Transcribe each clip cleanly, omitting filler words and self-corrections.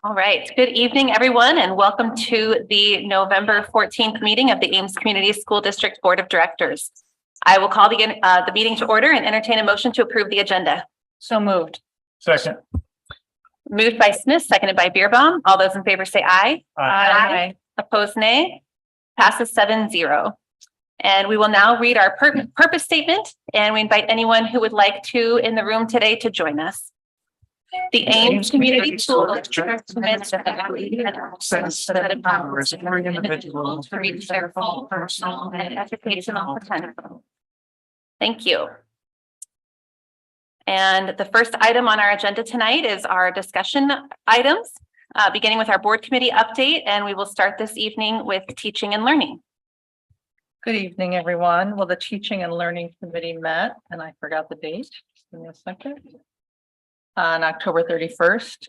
All right. Good evening, everyone, and welcome to the November 14th meeting of the Ames Community School District Board of Directors. I will call the meeting to order and entertain a motion to approve the agenda. So moved. Second. Moved by Smith, seconded by Beerbaum. All those in favor say aye. Aye. Opposed, nay. Passes 7-0. And we will now read our purpose statement, and we invite anyone who would like to in the room today to join us. The Ames Community School District commits to equity and access that empowers every individual to reach their full personal and educational potential. Thank you. And the first item on our agenda tonight is our discussion items, beginning with our board committee update, and we will start this evening with teaching and learning. Good evening, everyone. Well, the Teaching and Learning Committee met, and I forgot the date. Just give me a second. On October 31st.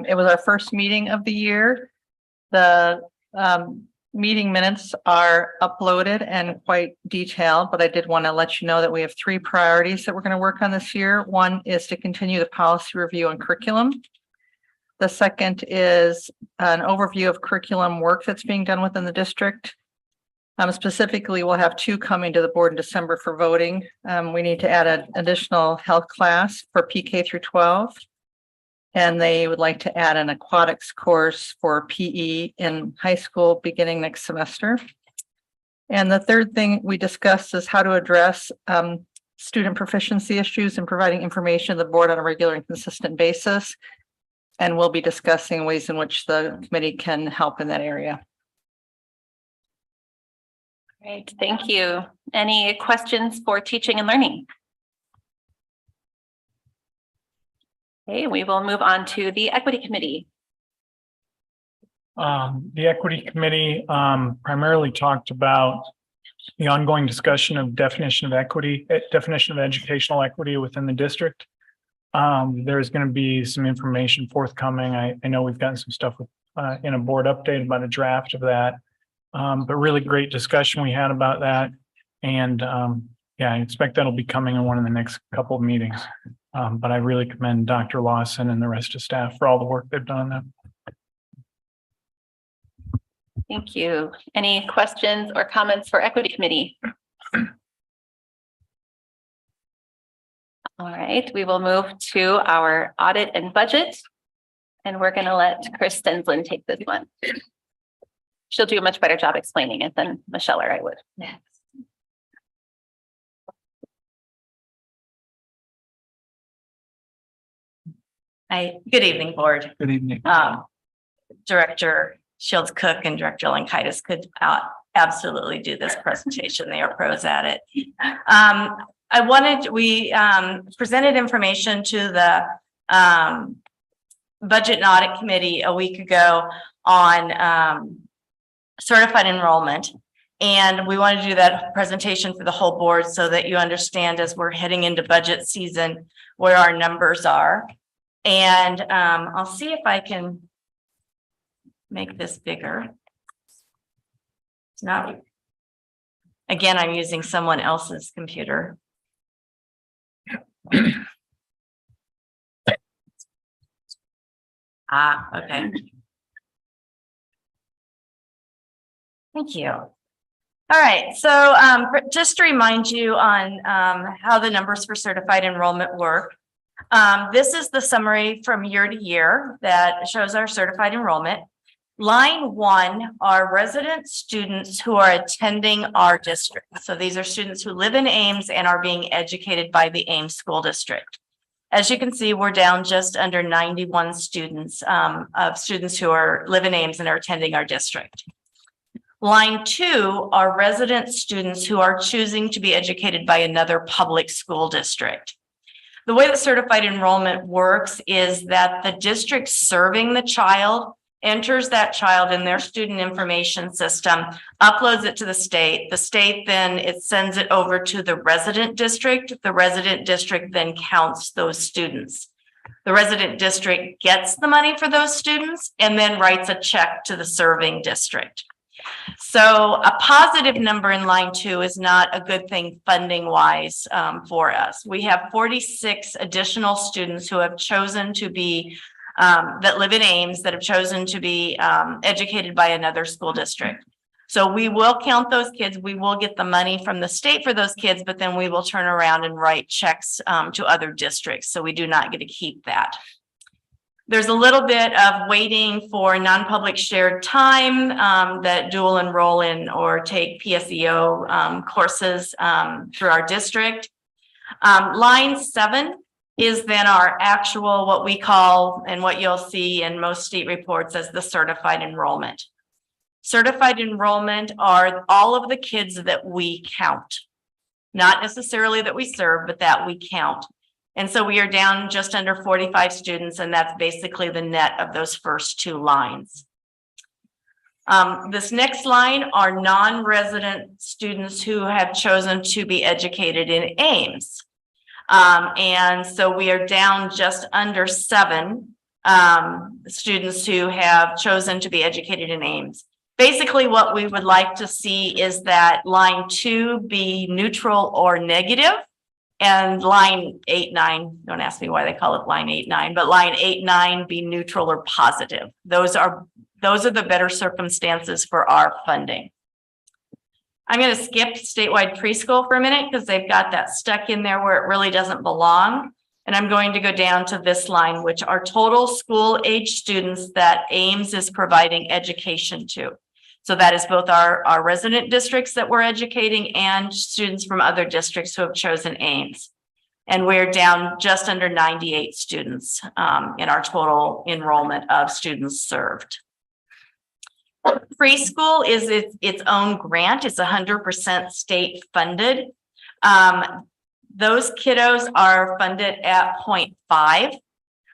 It was our first meeting of the year. The meeting minutes are uploaded and quite detailed, but I did want to let you know that we have 3 priorities that we're going to work on this year. One is to continue the policy review on curriculum. The second is an overview of curriculum work that's being done within the district. Specifically, we'll have 2 coming to the board in December for voting. We need to add an additional health class for PK through 12. And they would like to add an aquatics course for PE in high school beginning next semester. And the third thing we discussed is how to address student proficiency issues and providing information to the board on a regular and consistent basis. And we'll be discussing ways in which the committee can help in that area. Great, thank you. Any questions for teaching and learning? Okay, we will move on to the equity committee. The equity committee primarily talked about the ongoing discussion of definition of educational equity within the district. There's going to be some information forthcoming. I know we've gotten some stuff in a board update about a draft of that. But really great discussion we had about that. And yeah, I expect that'll be coming in one of the next couple of meetings. But I really commend Dr. Lawson and the rest of staff for all the work they've done on that. Thank you. Any questions or comments for equity committee? All right, we will move to our audit and budget. And we're going to let Chris Stensland take this one. She'll do a much better job explaining it than Michelle or I would. Hi, good evening, board. Good evening. Director Shields Cook and Director Lankaitis could absolutely do this presentation. They are pros at it. We presented information to the Budget and Audit Committee a week ago on certified enrollment. And we want to do that presentation for the whole board so that you understand as we're heading into budget season where our numbers are. And I'll see if I can make this bigger. It's not, again, I'm using someone else's computer. Okay. Thank you. All right, so just to remind you on how the numbers for certified enrollment work. This is the summary from year to year that shows our certified enrollment. Line 1 are resident students who are attending our district. So these are students who live in Ames and are being educated by the Ames School District. As you can see, we're down just under 91 students of students who live in Ames and are attending our district. Line 2 are resident students who are choosing to be educated by another public school district. The way that certified enrollment works is that the district serving the child enters that child in their student information system, uploads it to the state. The state then it sends it over to the resident district. The resident district then counts those students. The resident district gets the money for those students and then writes a check to the serving district. So a positive number in line 2 is not a good thing funding wise for us. We have 46 additional students who have chosen to be that live in Ames that have chosen to be educated by another school district. So we will count those kids. We will get the money from the state for those kids, but then we will turn around and write checks to other districts. So we do not get to keep that. There's a little bit of waiting for non-public shared time that dual enroll in or take PSEO courses through our district. Line 7 is then our actual, what we call, and what you'll see in most state reports as the certified enrollment. Certified enrollment are all of the kids that we count, not necessarily that we serve, but that we count. And so we are down just under 45 students, and that's basically the net of those first 2 lines. This next line are non-resident students who have chosen to be educated in Ames. And so we are down just under 7 students who have chosen to be educated in Ames. Basically, what we would like to see is that line 2 be neutral or negative. And line 8, 9, don't ask me why they call it line 8, 9, but line 8, 9 be neutral or positive. Those are the better circumstances for our funding. I'm going to skip statewide preschool for a minute because they've got that stuck in there where it really doesn't belong. And I'm going to go down to this line, which are total school age students that Ames is providing education to. So that is both our resident districts that we're educating and students from other districts who have chosen Ames. And we're down just under 98 students in our total enrollment of students served. Preschool is its own grant. It's 100% state funded. Those kiddos are funded at 0.5.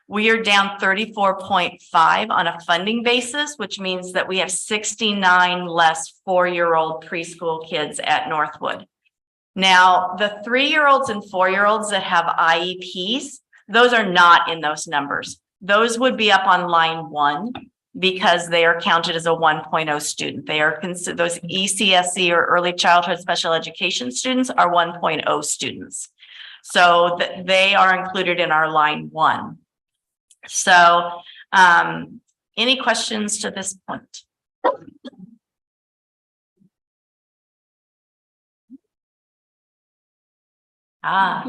We are down 34.5 on a funding basis, which means that we have 69 less 4-year-old preschool kids at Northwood. Now, the 3-year-olds and 4-year-olds that have IEPs, those are not in those numbers. Those would be up on line 1 because they are counted as a 1.0 student. They are considered, those ECSD or early childhood special education students are 1.0 students. So they are included in our line 1. So, any questions to this point?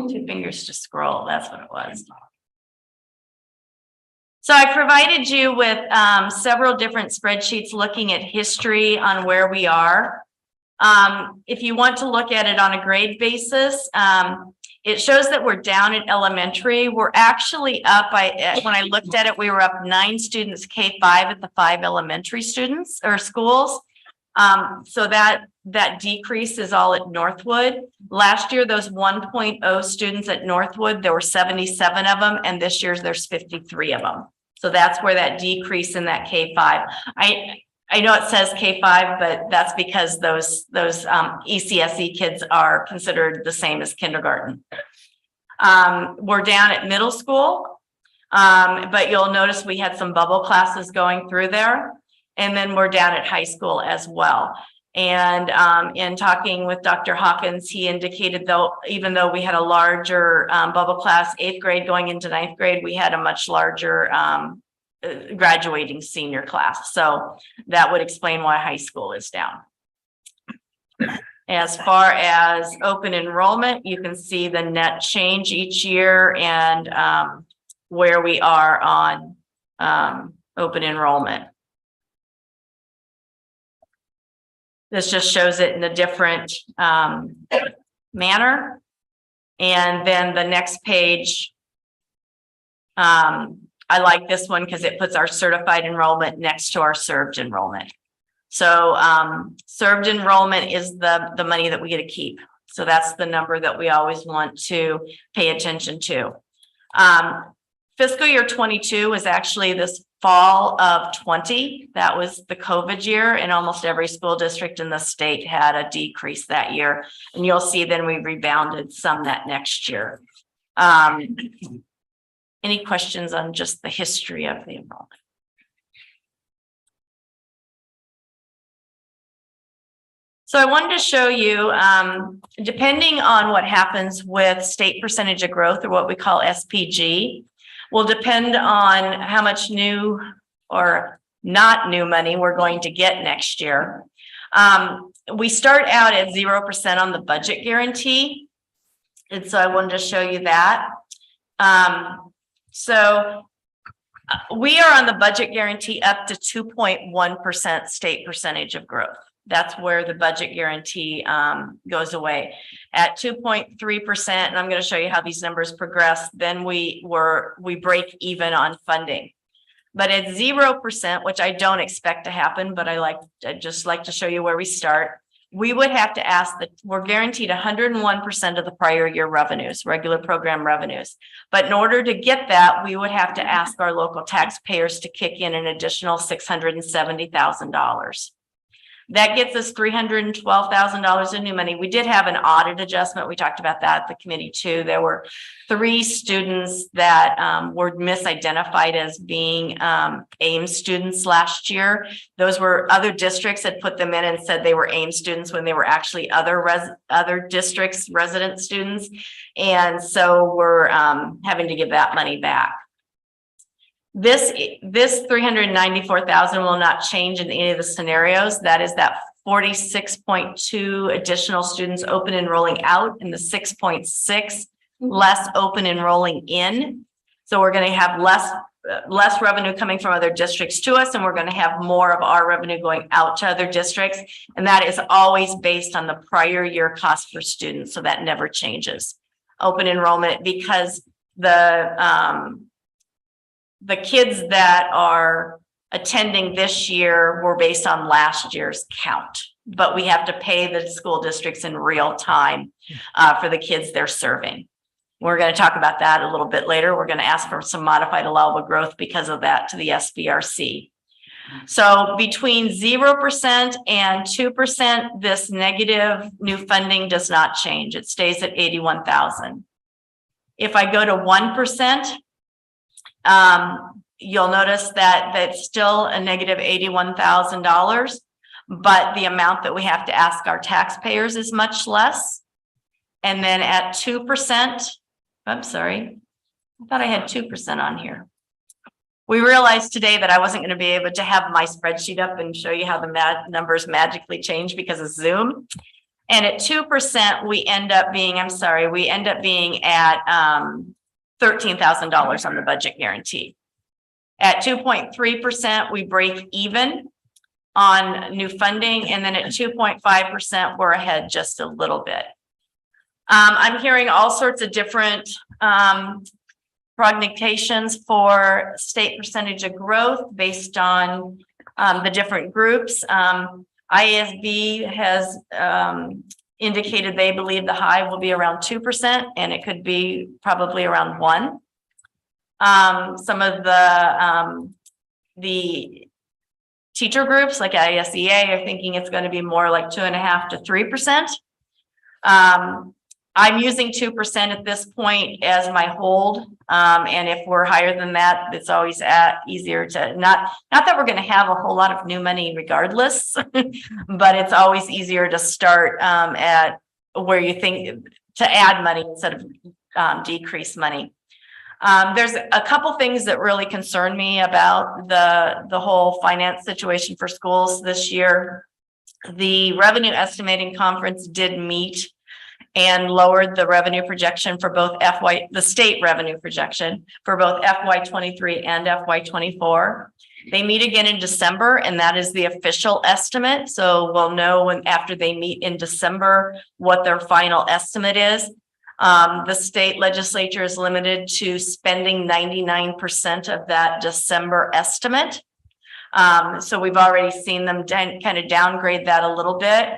Two fingers to scroll. That's what it was. So I provided you with several different spreadsheets looking at history on where we are. If you want to look at it on a grade basis, it shows that we're down at elementary. We're actually up when I looked at it, we were up 9 students K-5 at the 5 elementary students or schools. So that decrease is all at Northwood. Last year, those 1.0 students at Northwood, there were 77 of them, and this year there's 53 of them. So that's where that decrease in that K-5. I know it says K-5, but that's because those ECSE kids are considered the same as kindergarten. We're down at middle school, but you'll notice we had some bubble classes going through there. And then we're down at high school as well. And in talking with Dr. Hawkins, he indicated even though we had a larger bubble class, 8th grade going into 9th grade, we had a much larger graduating senior class. So that would explain why high school is down. As far as open enrollment, you can see the net change each year and where we are on open enrollment. This just shows it in a different manner. And then the next page, I like this one because it puts our certified enrollment next to our served enrollment. So served enrollment is the money that we get to keep. So that's the number that we always want to pay attention to. Fiscal year 22 was actually this fall of 20. That was the COVID year, and almost every school district in the state had a decrease that year. And you'll see then we rebounded some that next year. Any questions on just the history of the enrollment? So I wanted to show you, depending on what happens with state percentage of growth, or what we call SPG, will depend on how much new or not new money we're going to get next year. We start out at 0% on the budget guarantee. And so I wanted to show you that. We are on the budget guarantee up to 2.1% state percentage of growth. That's where the budget guarantee goes away. At 2.3%, and I'm going to show you how these numbers progress, then we break even on funding. But at 0%, which I don't expect to happen, but I just like to show you where we start. We would have to ask that we're guaranteed 101% of the prior year revenues, regular program revenues. But in order to get that, we would have to ask our local taxpayers to kick in an additional $670,000. That gets us $312,000 in new money. We did have an audit adjustment. We talked about that at the committee too. There were 3 students that were misidentified as being AIMS students last year. Those were other districts that put them in and said they were AIMS students when they were actually other districts' resident students. And so we're having to give that money back. This 394,000 will not change in any of the scenarios. That is that 46.2 additional students open enrolling out and the 6.6 less open enrolling in. So we're going to have less revenue coming from other districts to us, and we're going to have more of our revenue going out to other districts. And that is always based on the prior year cost per student. So that never changes. Open enrollment, because the kids that are attending this year were based on last year's count, but we have to pay the school districts in real time for the kids they're serving. We're going to talk about that a little bit later. We're going to ask for some modified allowable growth because of that to the SBRC. So between 0% and 2%, this negative new funding does not change. It stays at 81,000. If I go to 1%, you'll notice that that's still a negative $81,000, but the amount that we have to ask our taxpayers is much less. And then at 2%, I'm sorry, I thought I had 2% on here. We realized today that I wasn't going to be able to have my spreadsheet up and show you how the numbers magically change because of Zoom. And at 2%, we end up being at $13,000 on the budget guarantee. At 2.3%, we break even on new funding. And then at 2.5%, we're ahead just a little bit. I'm hearing all sorts of different prognostications for state percentage of growth based on the different groups. IASB has indicated they believe the high will be around 2%, and it could be probably around 1%. Some of the teacher groups like ISEA are thinking it's going to be more like 2.5% to 3%. I'm using 2% at this point as my hold. And if we're higher than that, it's always easier to not that we're going to have a whole lot of new money regardless, but it's always easier to start at where you think to add money instead of decrease money. There's a couple things that really concern me about the whole finance situation for schools this year. The revenue estimating conference did meet and lowered the revenue projection for both the state revenue projection for both FY23 and FY24. They meet again in December, and that is the official estimate. So we'll know after they meet in December what their final estimate is. The state legislature is limited to spending 99% of that December estimate. So we've already seen them kind of downgrade that a little bit.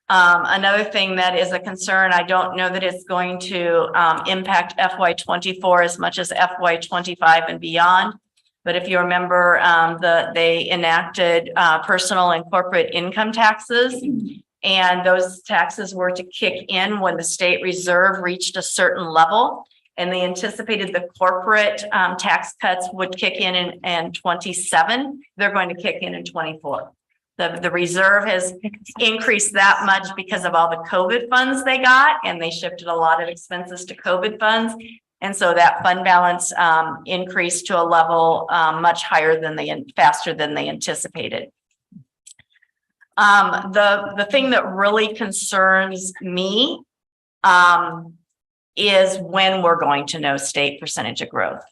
Another thing that is a concern, I don't know that it's going to impact FY24 as much as FY25 and beyond. But if you remember, they enacted personal and corporate income taxes, and those taxes were to kick in when the state reserve reached a certain level. And they anticipated the corporate tax cuts would kick in 27. They're going to kick in 24. The reserve has increased that much because of all the COVID funds they got, and they shifted a lot of expenses to COVID funds. And so that fund balance increased to a level much higher than faster than they anticipated. The thing that really concerns me is when we're going to know state percentage of growth.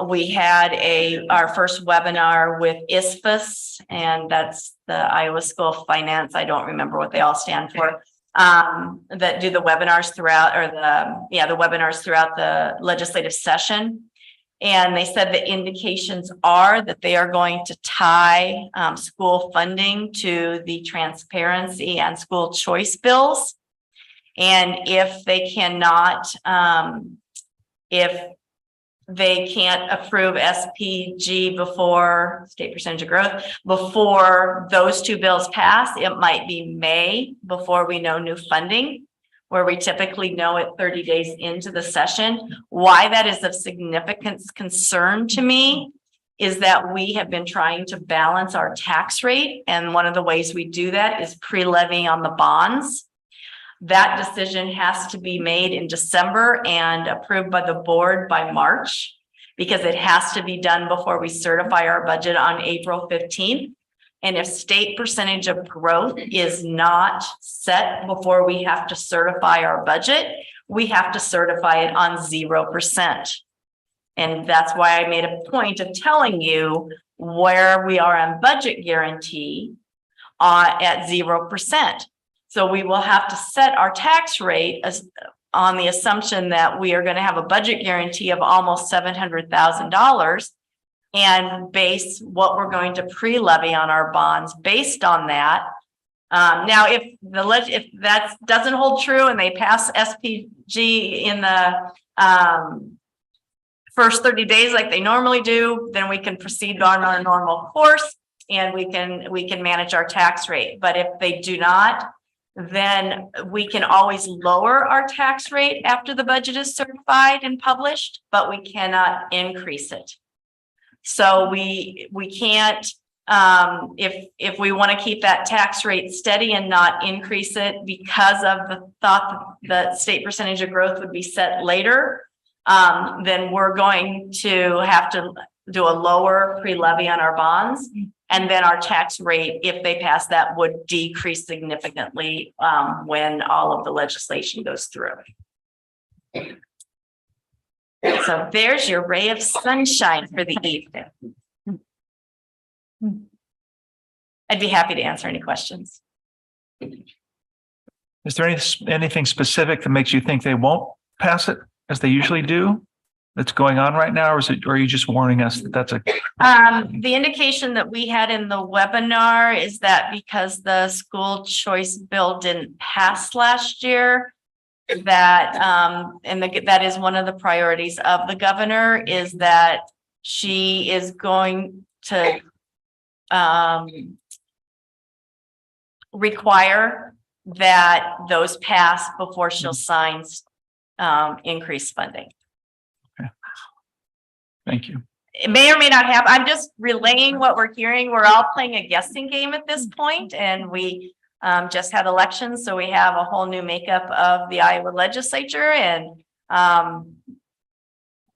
We had our first webinar with ISFAS, and that's the Iowa School of Finance. I don't remember what they all stand for. That do the webinars throughout, or the webinars throughout the legislative session. And they said the indications are that they are going to tie school funding to the transparency and school choice bills. And if they cannot, if they can't approve SPG before state percentage of growth, before those two bills pass, it might be May before we know new funding, where we typically know it 30 days into the session. Why that is of significant concern to me is that we have been trying to balance our tax rate. And one of the ways we do that is pre-levy on the bonds. That decision has to be made in December and approved by the board by March, because it has to be done before we certify our budget on April 15th. And if state percentage of growth is not set before we have to certify our budget, we have to certify it on 0%. And that's why I made a point of telling you where we are on budget guarantee at 0%. So we will have to set our tax rate on the assumption that we are going to have a budget guarantee of almost $700,000 and base what we're going to pre-levy on our bonds based on that. Now, if that doesn't hold true and they pass SPG in the first 30 days like they normally do, then we can proceed on our normal course and we can manage our tax rate. But if they do not, then we can always lower our tax rate after the budget is certified and published, but we cannot increase it. So we can't, if we want to keep that tax rate steady and not increase it because of the thought that state percentage of growth would be set later, then we're going to have to do a lower pre-levy on our bonds. And then our tax rate, if they pass that, would decrease significantly when all of the legislation goes through. So there's your ray of sunshine for the evening. I'd be happy to answer any questions. Is there anything specific that makes you think they won't pass it as they usually do that's going on right now? Or are you just warning us that that's a... The indication that we had in the webinar is that because the school choice bill didn't pass last year, that that is one of the priorities of the governor, is that she is going to require that those pass before she'll sign increased funding. Okay. Thank you. It may or may not happen. I'm just relaying what we're hearing. We're all playing a guessing game at this point, and we just had elections, so we have a whole new makeup of the Iowa legislature, and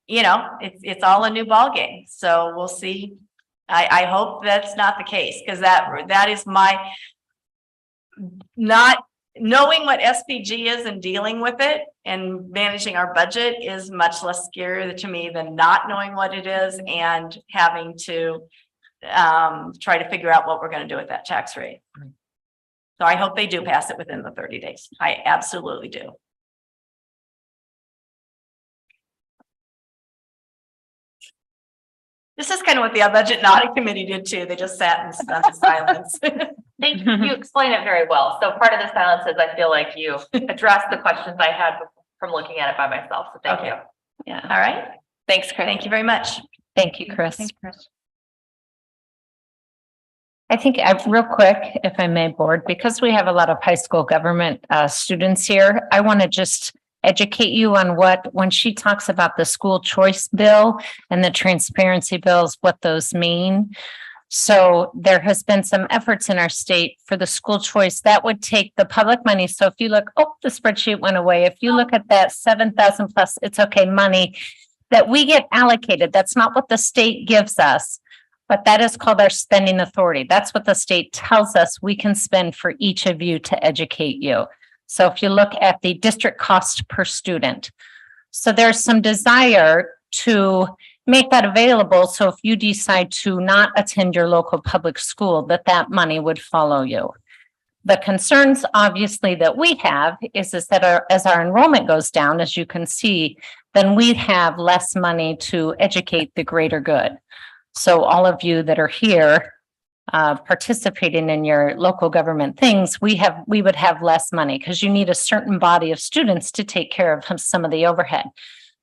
you know, it's all a new ball game. So we'll see. I hope that's not the case, because that is my not knowing what SPG is and dealing with it and managing our budget is much less scary to me than not knowing what it is and having to try to figure out what we're going to do with that tax rate. So I hope they do pass it within the 30 days. I absolutely do. This is kind of what the budget and audit committee did too. They just sat in silence. Thank you. You explain it very well. So part of the silence is I feel like you addressed the questions I had from looking at it by myself. So thank you. Yeah. All right. Thanks, Chris. Thank you very much. Thank you, Chris. Thanks, Chris. I think real quick, if I may, board, because we have a lot of high school government students here, I want to just educate you on when she talks about the school choice bill and the transparency bills, what those mean. So there has been some efforts in our state for the school choice that would take the public money. So if you look, oh, the spreadsheet went away. If you look at that 7,000 plus, it's okay, money that we get allocated. That's not what the state gives us, but that is called our spending authority. That's what the state tells us we can spend for each of you to educate you. So if you look at the district cost per student, so there's some desire to make that available. So if you decide to not attend your local public school, that money would follow you. The concerns obviously that we have is that as our enrollment goes down, as you can see, then we have less money to educate the greater good. So all of you that are here participating in your local government things, we would have less money because you need a certain body of students to take care of some of the overhead.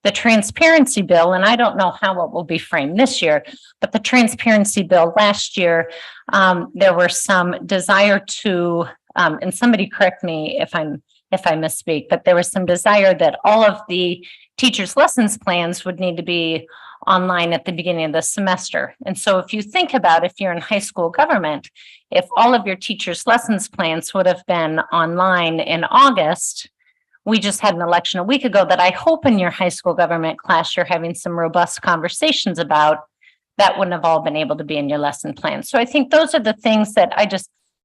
The transparency bill, and I don't know how it will be framed this year, but the transparency bill last year, there were some desire to, and somebody correct me if I misspeak, but there was some desire that all of the teachers' lessons plans would need to be online at the beginning of the semester. And so if you think about if you're in high school government, if all of your teachers' lessons plans would have been online in August, we just had an election a week ago that I hope in your high school government class, you're having some robust conversations about that wouldn't have all been able to be in your lesson plan. So I think those are the things that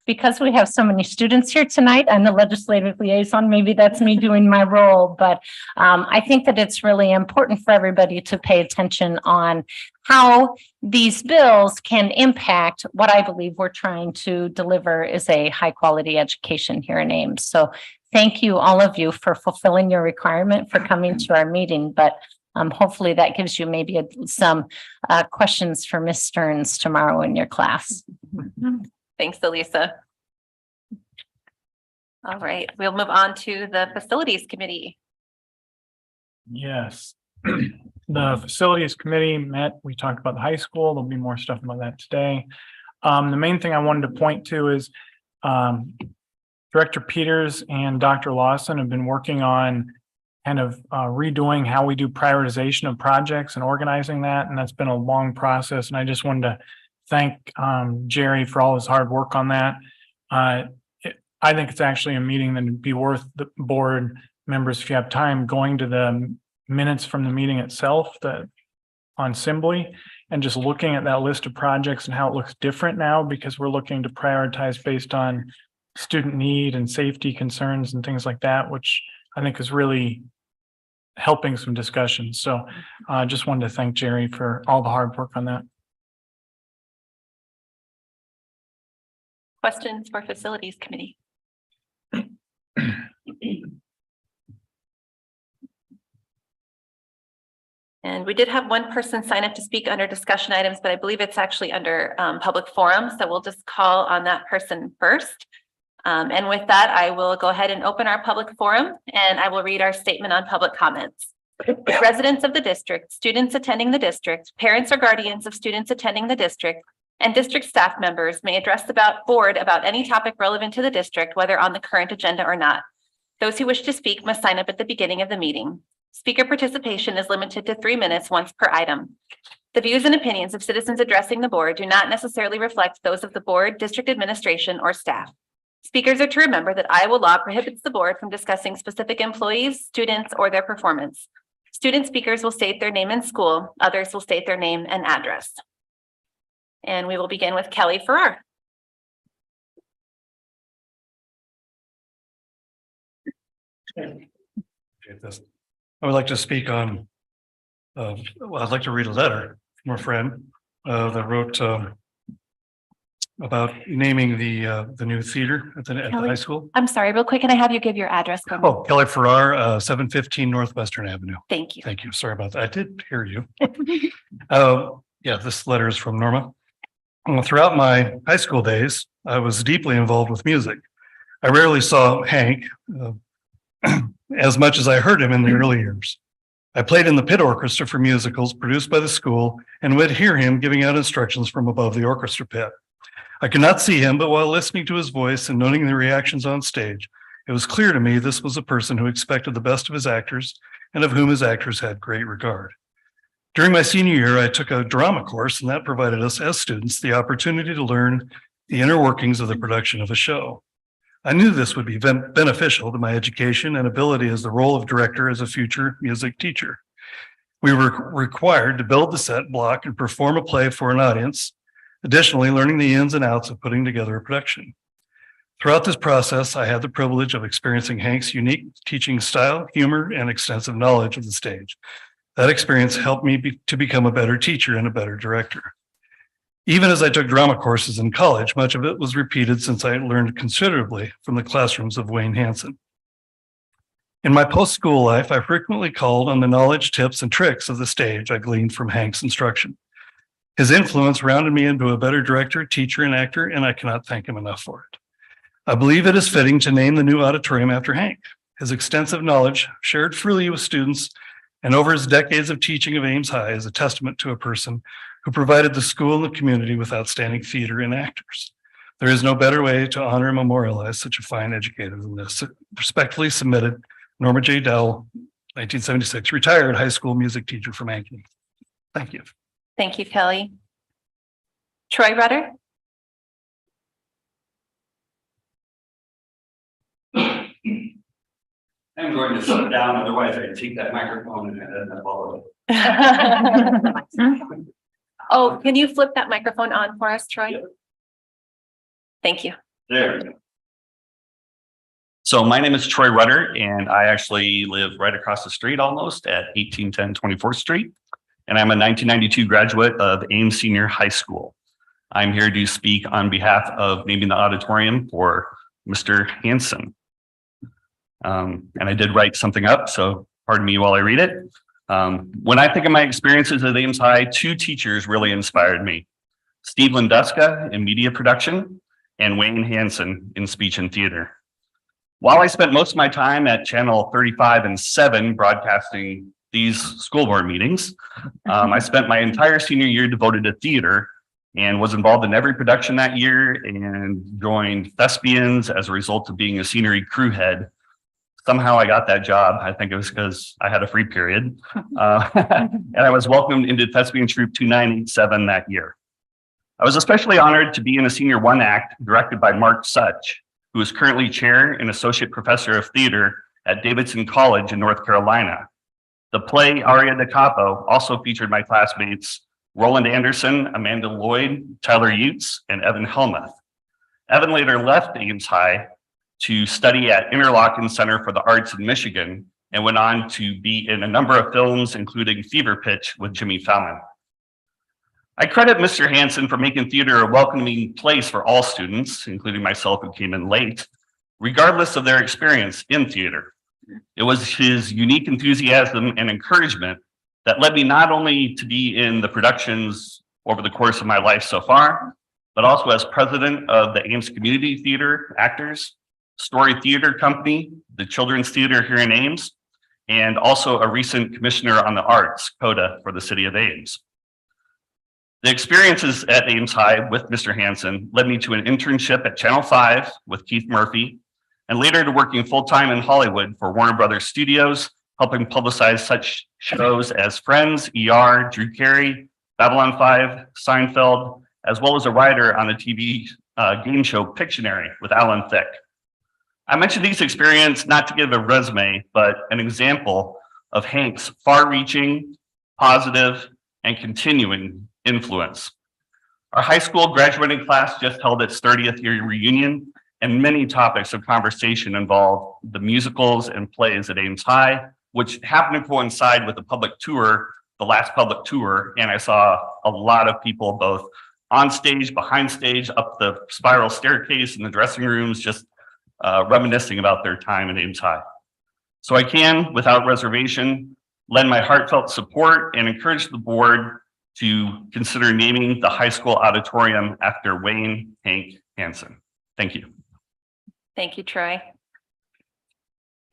because we have so many students here tonight, I'm the legislative liaison, maybe that's me doing my role, but I think that it's really important for everybody to pay attention on how these bills can impact what I believe we're trying to deliver is a high quality education here in Ames. So thank you, all of you, for fulfilling your requirement for coming to our meeting, but hopefully that gives you maybe some questions for Ms. Stearns tomorrow in your class. Thanks, Elisa. All right, we'll move on to the Facilities Committee. Yes. The Facilities Committee met, we talked about the high school. There'll be more stuff about that today. The main thing I wanted to point to is Director Peters and Dr. Lawson have been working on kind of redoing how we do prioritization of projects and organizing that. And that's been a long process. And I just wanted to thank Jerry for all his hard work on that. I think it's actually a meeting that would be worth the board members, if you have time, going to the minutes from the meeting itself on Assembly and just looking at that list of projects and how it looks different now because we're looking to prioritize based on student need and safety concerns and things like that, which I think is really helping some discussion. So I just wanted to thank Jerry for all the hard work on that. Questions for Facilities Committee? And we did have one person sign up to speak under discussion items, but I believe it's actually under public forum. So we'll just call on that person first. And with that, I will go ahead and open our public forum and I will read our statement on public comments. Residents of the district, students attending the district, parents or guardians of students attending the district, and district staff members may address the board about any topic relevant to the district, whether on the current agenda or not. Those who wish to speak must sign up at the beginning of the meeting. Speaker participation is limited to 3 minutes once per item. The views and opinions of citizens addressing the board do not necessarily reflect those of the board, district administration, or staff. Speakers are to remember that Iowa law prohibits the board from discussing specific employees, students, or their performance. Student speakers will state their name and school. Others will state their name and address. And we will begin with Kelly Farrar. I would like to speak on, well, I'd like to read a letter from a friend that wrote about naming the new theater at the high school. I'm sorry, real quick, can I have you give your address? Oh, Kelly Farrar, 715 Northwestern Avenue. Thank you. Thank you. Sorry about that. I did hear you. Yeah, this letter is from Norma. Throughout my high school days, I was deeply involved with music. I rarely saw Hank as much as I heard him in the early years. I played in the pit orchestra for musicals produced by the school and would hear him giving out instructions from above the orchestra pit. I could not see him, but while listening to his voice and noting the reactions on stage, it was clear to me this was a person who expected the best of his actors and of whom his actors had great regard. During my senior year, I took a drama course, and that provided us as students the opportunity to learn the inner workings of the production of a show. I knew this would be beneficial to my education and ability as the role of director as a future music teacher. We were required to build the set, block, and perform a play for an audience. Additionally, learning the ins and outs of putting together a production. Throughout this process, I had the privilege of experiencing Hank's unique teaching style, humor, and extensive knowledge of the stage. That experience helped me to become a better teacher and a better director. Even as I took drama courses in college, much of it was repeated since I learned considerably from the classrooms of Wayne Hansen. In my post-school life, I frequently called on the knowledge, tips, and tricks of the stage I gleaned from Hank's instruction. His influence rounded me into a better director, teacher, and actor, and I cannot thank him enough for it. I believe it is fitting to name the new auditorium after Hank. His extensive knowledge, shared freely with students, and over his decades of teaching of Ames High is a testament to a person who provided the school and the community with outstanding theater and actors. There is no better way to honor and memorialize such a fine educator than this. Respectfully submitted, Norma J. Dowell, 1976, retired high school music teacher from Ankeny. Thank you. Thank you, Kelly. Troy Rudder? I'm going to sit down, otherwise I take that microphone and follow it. Oh, can you flip that microphone on for us, Troy? Yep. Thank you. There we go. So my name is Troy Rudder, and I actually live right across the street almost at 1810 24th Street. And I'm a 1992 graduate of Ames Senior High School. I'm here to speak on behalf of naming the auditorium for Mr. Hansen. And I did write something up, so pardon me while I read it. When I think of my experiences at Ames High, two teachers really inspired me. Steve Linduska in media production and Wayne Hansen in speech and theater. While I spent most of my time at channel 35 and 7 broadcasting these school board meetings, I spent my entire senior year devoted to theater and was involved in every production that year and joined Thespians as a result of being a scenery crew head. Somehow I got that job. I think it was because I had a free period. And I was welcomed into Thespian Troupe 2987 that year. I was especially honored to be in a senior one act directed by Mark Such, who is currently chair and associate professor of theater at Davidson College in North Carolina. The play Aria da Capo also featured my classmates Roland Anderson, Amanda Lloyd, Tyler Utes, and Evan Helmuth. Evan later left Ames High to study at Interlochen Center for the Arts in Michigan and went on to be in a number of films, including Fever Pitch with Jimmy Fallon. I credit Mr. Hansen for making theater a welcoming place for all students, including myself who came in late, regardless of their experience in theater. It was his unique enthusiasm and encouragement that led me not only to be in the productions over the course of my life so far, but also as president of the Ames Community Theater Actors, Story Theater Company, the Children's Theater here in Ames, and also a recent commissioner on the arts, CODA, for the city of Ames. The experiences at Ames High with Mr. Hansen led me to an internship at Channel 5 with Keith Murphy, and later to working full-time in Hollywood for Warner Brothers Studios, helping publicize such shows as Friends, ER, Drew Carey, Babylon 5, Seinfeld, as well as a writer on the TV game show Pictionary with Alan Thicke. I mentioned these experiences not to give a resume, but an example of Hank's far-reaching, positive, and continuing influence. Our high school graduating class just held its 30th year reunion, and many topics of conversation involved the musicals and plays at Ames High, which happened to coincide with the public tour, the last public tour, and I saw a lot of people both on stage, behind stage, up the spiral staircase in the dressing rooms, just reminiscing about their time at Ames High. So I can, without reservation, lend my heartfelt support and encourage the board to consider naming the high school auditorium after Wayne Hank Hansen. Thank you. Thank you, Troy.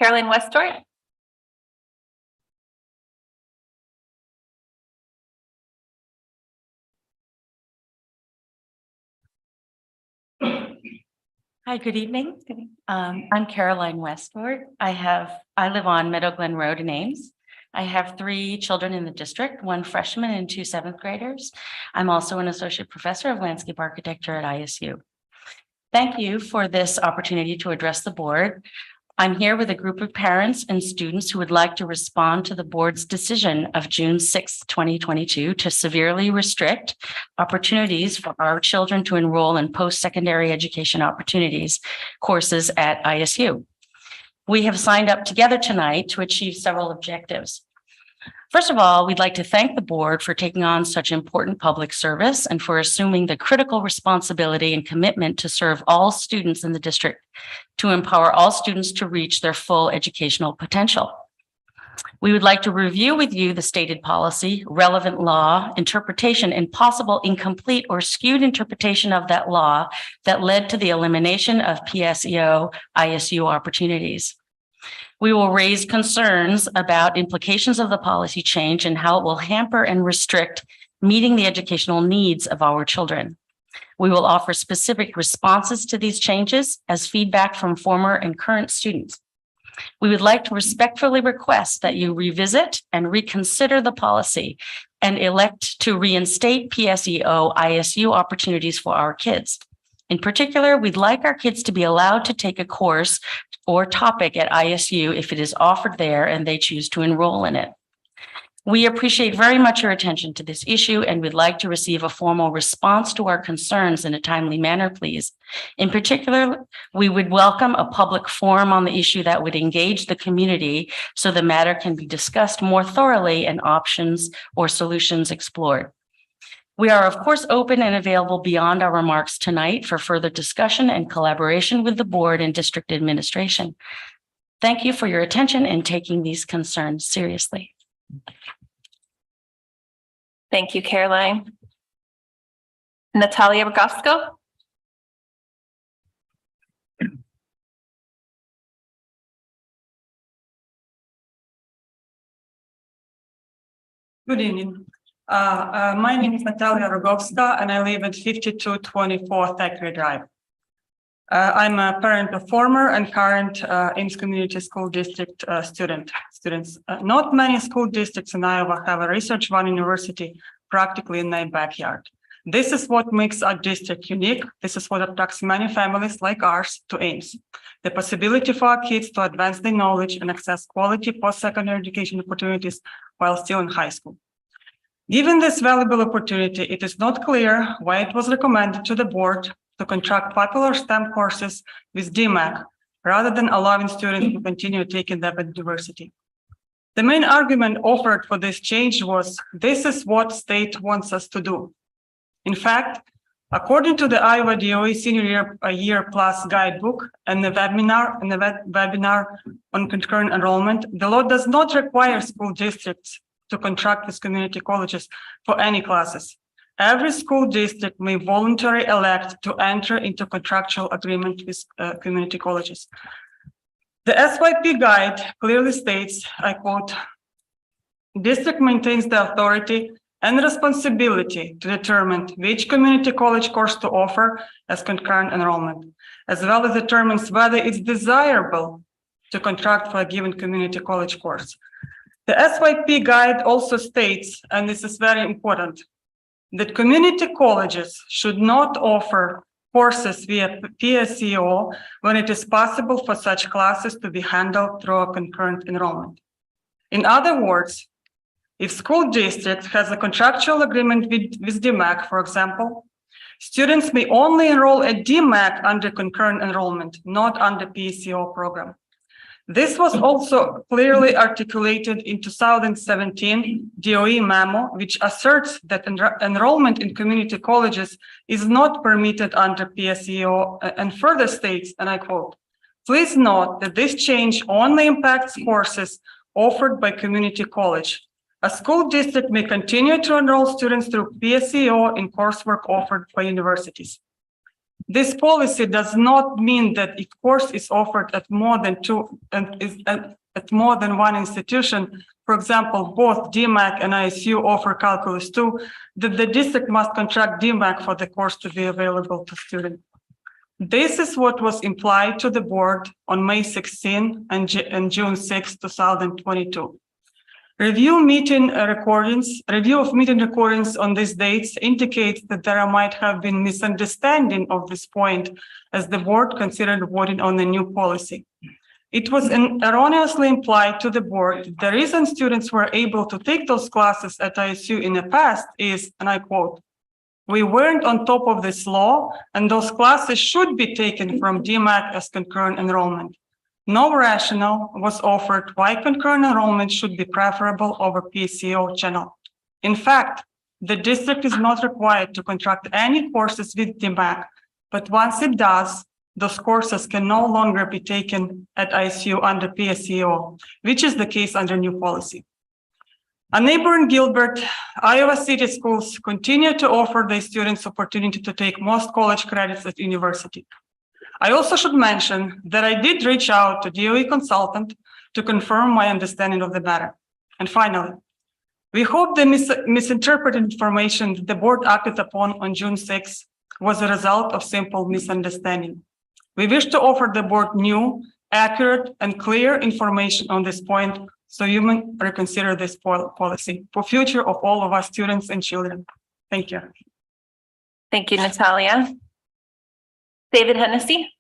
Caroline Westort? Hi, good evening. I'm Caroline Westford. I live on Meadow Glen Road in Ames. I have 3 children in the district, 1 freshman and 2 7th graders. I'm also an associate professor of landscape architecture at ISU. Thank you for this opportunity to address the board. I'm here with a group of parents and students who would like to respond to the board's decision of June 6, 2022 to severely restrict opportunities for our children to enroll in post-secondary education opportunities courses at ISU. We have signed up together tonight to achieve several objectives. First of all, we'd like to thank the board for taking on such important public service and for assuming the critical responsibility and commitment to serve all students in the district, to empower all students to reach their full educational potential. We would like to review with you the stated policy, relevant law, interpretation, and possible incomplete or skewed interpretation of that law that led to the elimination of PSEO ISU opportunities. We will raise concerns about implications of the policy change and how it will hamper and restrict meeting the educational needs of our children. We will offer specific responses to these changes as feedback from former and current students. We would like to respectfully request that you revisit and reconsider the policy and elect to reinstate PSEO ISU opportunities for our kids. In particular, we'd like our kids to be allowed to take a course or topic at ISU if it is offered there and they choose to enroll in it. We appreciate very much your attention to this issue and would like to receive a formal response to our concerns in a timely manner, please. In particular, we would welcome a public forum on the issue that would engage the community so the matter can be discussed more thoroughly and options or solutions explored. We are, of course, open and available beyond our remarks tonight for further discussion and collaboration with the board and district administration. Thank you for your attention and taking these concerns seriously. Thank you, Caroline. Natalia Rogowsko. Good evening. My name is Natalia Rogovska and I live at 5224 Thackeray Drive. I'm a parent of former and current Ames Community School District students. Not many school districts in Iowa have a research one university practically in their backyard. This is what makes our district unique. This is what attracts many families like ours to Ames. The possibility for our kids to advance their knowledge and access quality post-secondary education opportunities while still in high school. Given this valuable opportunity, it is not clear why it was recommended to the board to contract popular STEM courses with DMAC rather than allowing students to continue taking them at university. The main argument offered for this change was, this is what state wants us to do. In fact, according to the Iowa DOE Senior Year Plus Guidebook and the webinar on concurrent enrollment, the law does not require school districts to contract with community colleges for any classes. Every school district may voluntarily elect to enter into contractual agreement with community colleges. The SYP guide clearly states, I quote, "District maintains the authority and responsibility to determine which community college course to offer as concurrent enrollment, as well as determines whether it's desirable to contract for a given community college course." The SYP guide also states, and this is very important, that community colleges should not offer courses via PSEO when it is possible for such classes to be handled through a concurrent enrollment. In other words, if school district has a contractual agreement with DMAC, for example, students may only enroll at DMAC under concurrent enrollment, not under PSEO program. This was also clearly articulated in 2017 DOE memo, which asserts that enrollment in community colleges is not permitted under PSEO and further states, and I quote, "Please note that this change only impacts courses offered by community college. A school district may continue to enroll students through PSEO in coursework offered by universities." This policy does not mean that if course is offered at more than one institution, for example, both DMAC and ISU offer Calculus 2, that the district must contract DMAC for the course to be available to students. This is what was implied to the board on May 16 and June 6, 2022. Review of meeting recordings on these dates indicates that there might have been misunderstanding of this point as the board considered voting on the new policy. It was erroneously implied to the board that the reason students were able to take those classes at ISU in the past is, and I quote, "We weren't on top of this law and those classes should be taken from DMAC as concurrent enrollment. No rationale was offered why concurrent enrollment should be preferable over PCO channel. In fact, the district is not required to contract any courses with DMAC, but once it does, those courses can no longer be taken at ISU under PSEO, which is the case under new policy. A neighboring Gilbert, Iowa City schools continue to offer their students opportunity to take most college credits at university. I also should mention that I did reach out to DOE consultant to confirm my understanding of the matter. And finally, we hope the misinterpreted information that the board acted upon on June 6 was a result of simple misunderstanding. We wish to offer the board new, accurate, and clear information on this point so you may reconsider this policy for future of all of our students and children. Thank you. Thank you, Natalia. David Hennessy.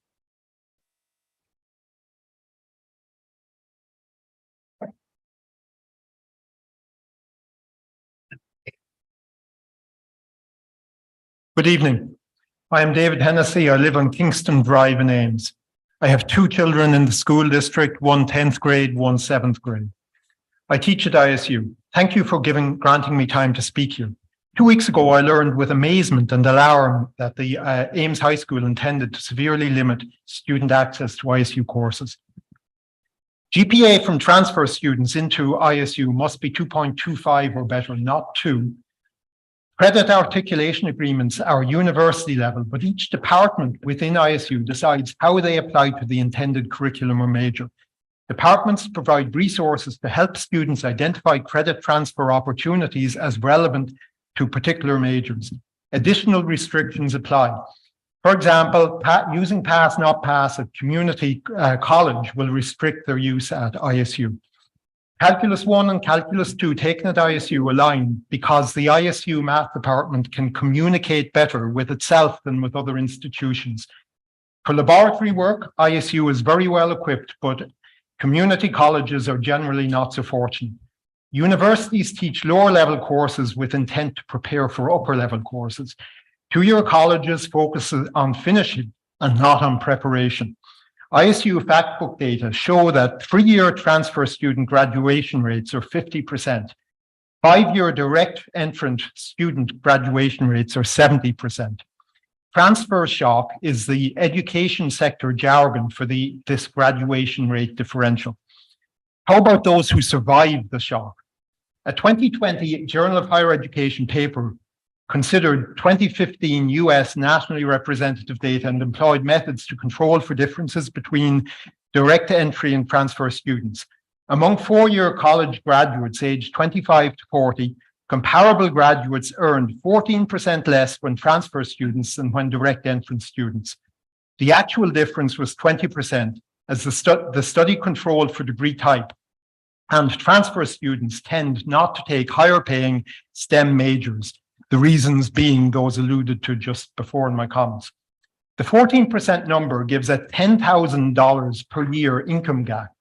Good evening. I am David Hennessy. I live on Kingston Drive in Ames. I have 2 children in the school district, one 10th grade, one 7th grade. I teach at ISU. Thank you for granting me time to speak here. 2 weeks ago, I learned with amazement and alarm that the Ames High School intended to severely limit student access to ISU courses. GPA from transfer students into ISU must be 2.25 or better, not 2. Credit articulation agreements are university level, but each department within ISU decides how they apply to the intended curriculum or major. Departments provide resources to help students identify credit transfer opportunities as relevant to particular majors. Additional restrictions apply. For example, using pass, not pass at community college will restrict their use at ISU. Calculus 1 and Calculus 2 taken at ISU align because the ISU math department can communicate better with itself than with other institutions. For laboratory work, ISU is very well equipped, but community colleges are generally not so fortunate. Universities teach lower level courses with intent to prepare for upper level courses. 2-year colleges focus on finishing and not on preparation. ISU factbook data show that 3-year transfer student graduation rates are 50%. 5-year direct entrant student graduation rates are 70%. Transfer shock is the education sector jargon for this graduation rate differential. How about those who survived the shock? A 2020 Journal of Higher Education paper considered 2015 US nationally representative data and employed methods to control for differences between direct entry and transfer students. Among 4-year college graduates aged 25 to 40, comparable graduates earned 14% less when transfer students than when direct entrance students. The actual difference was 20%, as the study controlled for degree type, and transfer students tend not to take higher paying STEM majors. The reasons being those alluded to just before in my comments. The 14% number gives a $10,000 per year income gap,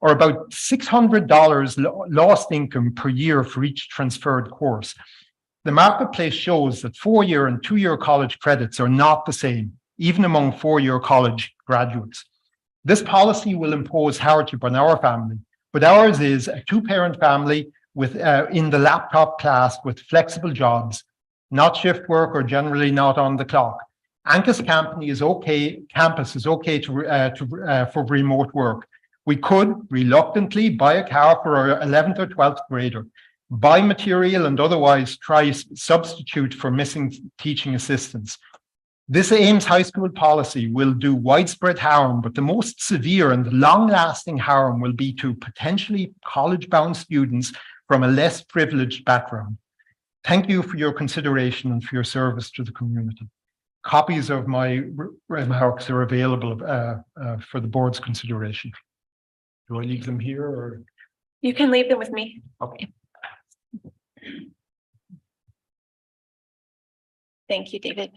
or about $600 lost income per year for each transferred course. The marketplace shows that 4-year and 2-year college credits are not the same, even among 4-year college graduates. This policy will impose hardship on our family, but ours is a 2-parent family with in the laptop class with flexible jobs, not shift work or generally not on the clock. Ancus campus is okay for remote work. We could reluctantly buy a car for our 11th or 12th grader, buy material and otherwise try substitute for missing teaching assistants. This Ames High School policy will do widespread harm, but the most severe and long-lasting harm will be to potentially college-bound students from a less privileged background. Thank you for your consideration and for your service to the community. Copies of my remarks are available for the board's consideration. Do I leave them here or? You can leave them with me. Okay. Thank you, David.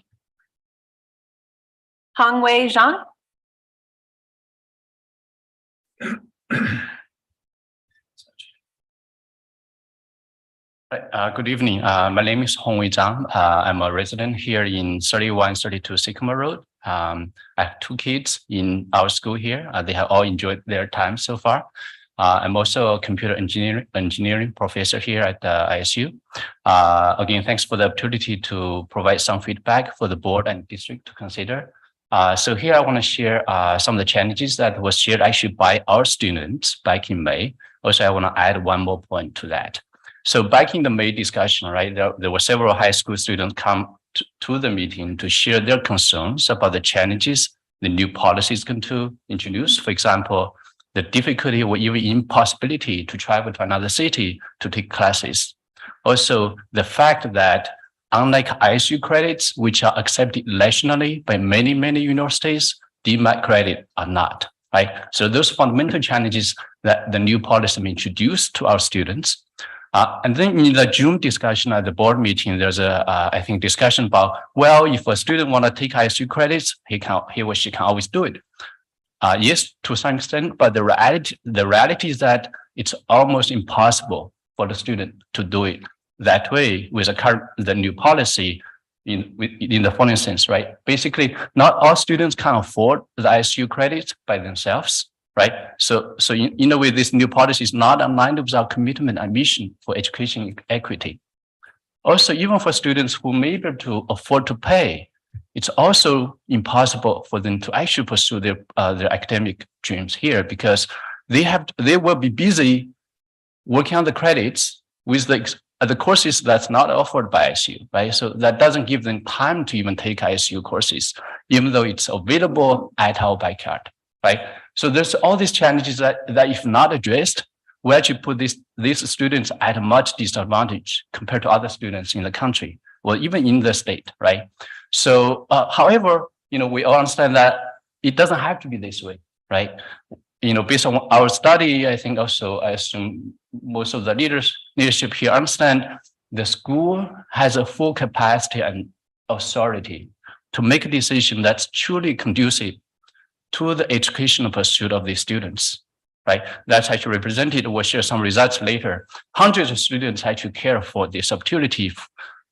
Hongwei Zhang. Good evening. My name is Hongwei Zhang. I'm a resident here in 3132 Sycamore Road. I have two kids in our school here. They have all enjoyed their time so far. I'm also a computer engineering professor here at ISU. Again, thanks for the opportunity to provide some feedback for the board and district to consider. So here I want to share some of the challenges that was shared actually by our students back in May. Also, I want to add one more point to that. So back in the May discussion, right, there were several high school students come to the meeting to share their concerns about the challenges the new policy is going to introduce. For example, the difficulty or even impossibility to travel to another city to take classes. Also, the fact that unlike ISU credits, which are accepted nationally by many universities, DMAT credit are not, right? So those fundamental challenges that the new policy may introduce to our students. And then in the June discussion at the board meeting, there's I think discussion about, well, if a student want to take ISU credits, he or she can always do it. Yes, to some extent, but the reality is that it's almost impossible for the student to do it that way with the new policy in the following sense, right? Basically, not all students can afford the ISU credits by themselves. Right. So in a way, this new policy is not aligned with our commitment and mission for education equity. Also, even for students who may be able to afford to pay, it's also impossible for them to actually pursue their academic dreams here because they will be busy working on the credits with the courses that's not offered by ISU, right? So that doesn't give them time to even take ISU courses, even though it's available at our backyard. Right. So there's all these challenges that if not addressed, we actually put these students at a much disadvantage compared to other students in the country or even in the state. Right. So, however, we all understand that it doesn't have to be this way. Right. Based on our study, I think also I assume most of the leadership here understand the school has a full capacity and authority to make a decision that's truly conducive to the educational pursuit of these students, right? That's actually represented. We'll share some results later. Hundreds of students actually care for this opportunity.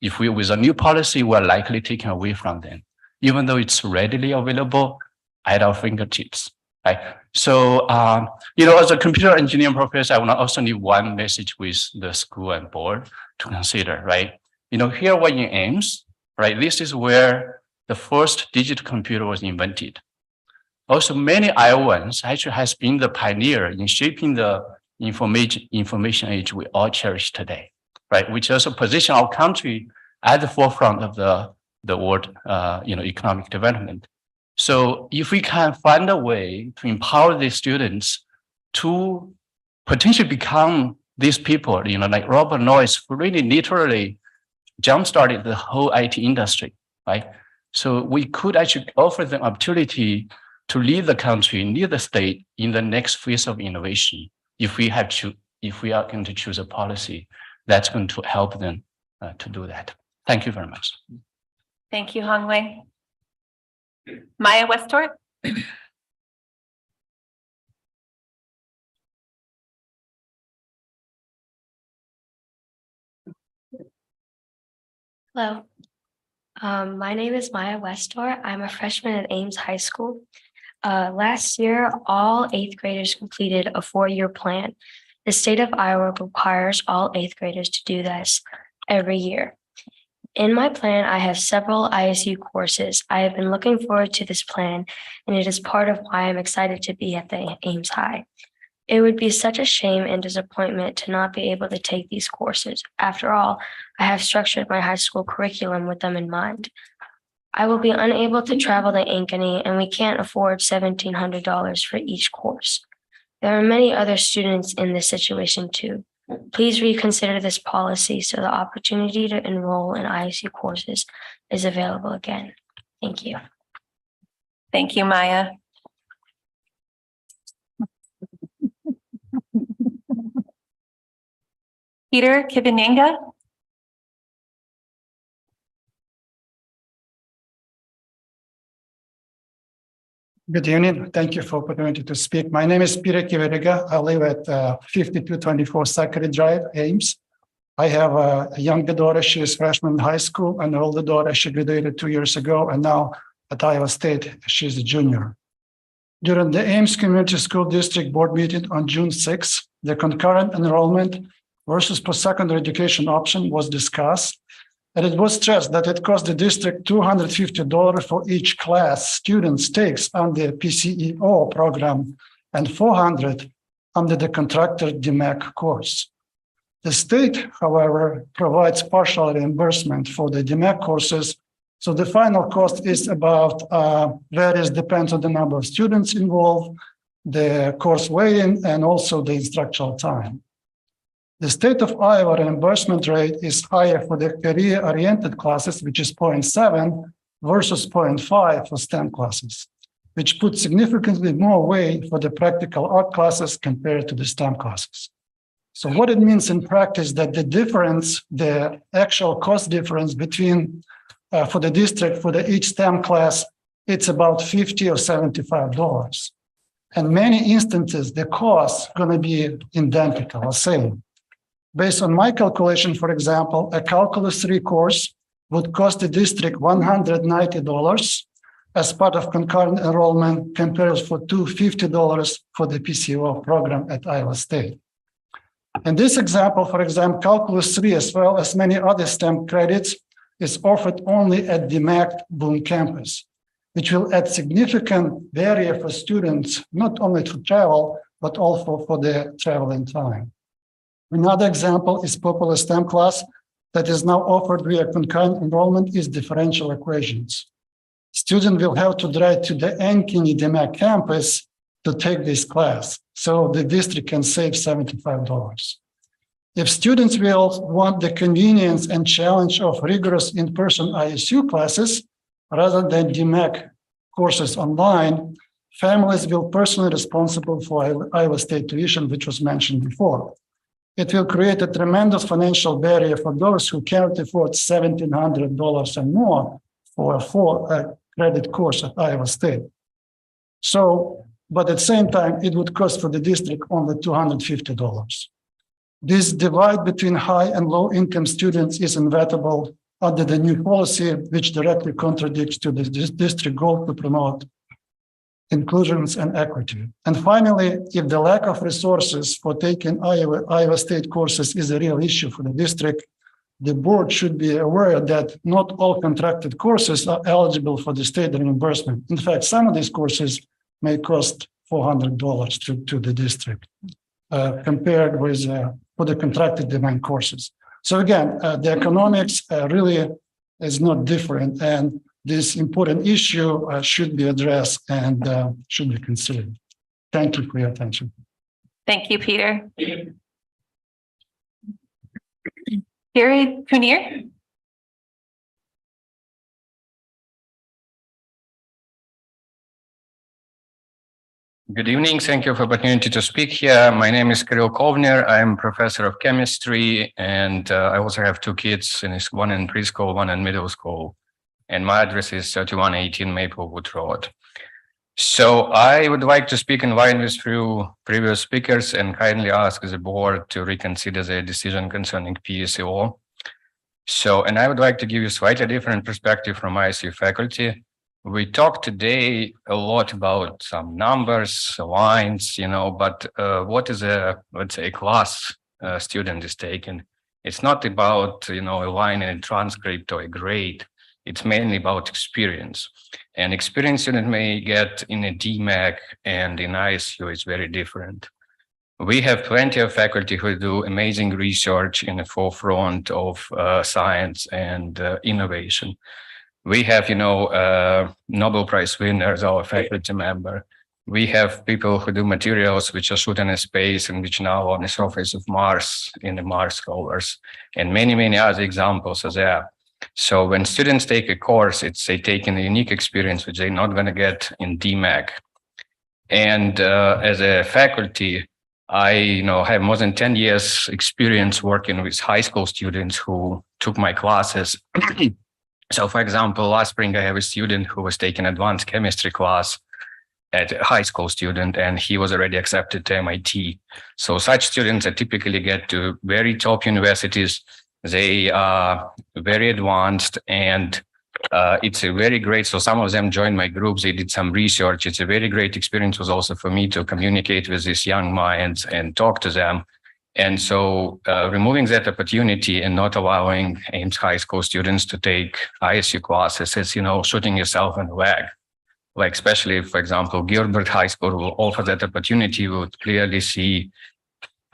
If with a new policy, we're likely taken away from them, even though it's readily available at our fingertips, right? So, as a computer engineering professor, I want to also leave one message with the school and board to consider, right? Here we're in Ames, right? This is where the first digital computer was invented. Also, many Iowans actually has been the pioneer in shaping the information age we all cherish today, right? Which also position our country at the forefront of the world, economic development. So if we can find a way to empower these students to potentially become these people, like Robert Noyce, who really literally jump-started the whole IT industry, right? So we could actually offer them opportunity to lead the country, lead the state in the next phase of innovation. If we are going to choose a policy that's going to help them to do that. Thank you very much. Thank you, Hongwei. Maya Westort. Hello. My name is Maya Westor. I'm a freshman at Ames High School. Last year, all 8th graders completed a 4-year plan. The state of Iowa requires all 8th graders to do this every year. In my plan, I have several ISU courses. I have been looking forward to this plan, and it is part of why I'm excited to be at the Ames High. It would be such a shame and disappointment to not be able to take these courses. After all, I have structured my high school curriculum with them in mind. I will be unable to travel to Ankeny, and we can't afford $1,700 for each course. There are many other students in this situation too. Please reconsider this policy so the opportunity to enroll in ISU courses is available again. Thank you. Thank you, Maya. Peter Kibininga. Good evening. Thank you for the opportunity to speak. My name is Peter Kiveriga. I live at 5224 Zachary Drive, Ames. I have a younger daughter. She is freshman in high school, and an older daughter. She graduated 2 years ago, and now at Iowa State, she's a junior. During the Ames Community School District Board meeting on June 6, the concurrent enrollment versus post-secondary education option was discussed. And it was stressed that it cost the district $250 for each class students takes on the PCEO program and $400 under the contractor DMAC course. The state, however, provides partial reimbursement for the DMAC courses. So the final cost is about varies, depends on the number of students involved, the course weighting, and also the instructional time. The state of Iowa reimbursement rate is higher for the career-oriented classes, which is 0.7 versus 0.5 for STEM classes, which puts significantly more weight for the practical art classes compared to the STEM classes. So what it means in practice that the difference, the actual cost difference between for the district for the each STEM class, it's about $50 or $75. And many instances, the cost going to be identical or same. Based on my calculation, for example, a Calculus 3 course would cost the district $190 as part of concurrent enrollment compared for $250 for the PCO program at Iowa State. In this example, for example, Calculus 3, as well as many other STEM credits, is offered only at the MAC Boone campus, which will add significant barrier for students, not only to travel, but also for the traveling time. Another example is popular STEM class that is now offered via concurrent enrollment is differential equations. Students will have to drive to the Ankeny DMAC campus to take this class, so the district can save $75. If students will want the convenience and challenge of rigorous in-person ISU classes rather than DMAC courses online, families will personally responsible for Iowa State tuition, which was mentioned before. It will create a tremendous financial barrier for those who can't afford $1,700 and more for a four-credit course at Iowa State. So, but at the same time, it would cost for the district only $250. This divide between high and low income students is inevitable under the new policy, which directly contradicts to the district goal to promote inclusions and equity. And finally, if the lack of resources for taking Iowa State courses is a real issue for the district, the board should be aware that not all contracted courses are eligible for the state reimbursement. In fact, some of these courses may cost $400 to the district compared with for the contracted demand courses. So again, the economics really is not different, and this important issue should be addressed and should be considered. Thank you for your attention. Thank you, Peter. Gary Kunier. Good evening. Thank you for the opportunity to speak here. My name is Kirill Kovner. I'm professor of chemistry, and I also have two kids, one in preschool, one in middle school. And my address is 3118 Maplewood Road. So I would like to speak in line with few previous speakers and kindly ask the board to reconsider their decision concerning PSEO. So, and I would like to give you a slightly different perspective from ISU faculty. We talked today a lot about some numbers, lines, but what is let's say, class student is taking? It's not about, a line in a transcript or a grade. It's mainly about experience. And experience student may get in a DMAC and in ISU is very different. We have plenty of faculty who do amazing research in the forefront of science and innovation. We have, Nobel Prize winners, our faculty member. We have people who do materials which are shooting in space and which now on the surface of Mars in the Mars rovers, and many, many other examples are there. So when students take a course, they take in a unique experience which they're not going to get in DMAC. And as a faculty, have more than 10 years experience working with high school students who took my classes. So for example, last spring, I have a student who was taking advanced chemistry class at a high school student, and he was already accepted to MIT. So such students that typically get to very top universities. They are very advanced, and it's a very great. So some of them joined my group. They did some research. It's a very great experience was also for me to communicate with these young minds and talk to them. And so removing that opportunity and not allowing Ames High School students to take ISU classes is, shooting yourself in the leg. Like especially, for example, Gilbert High School will offer that opportunity, we would clearly see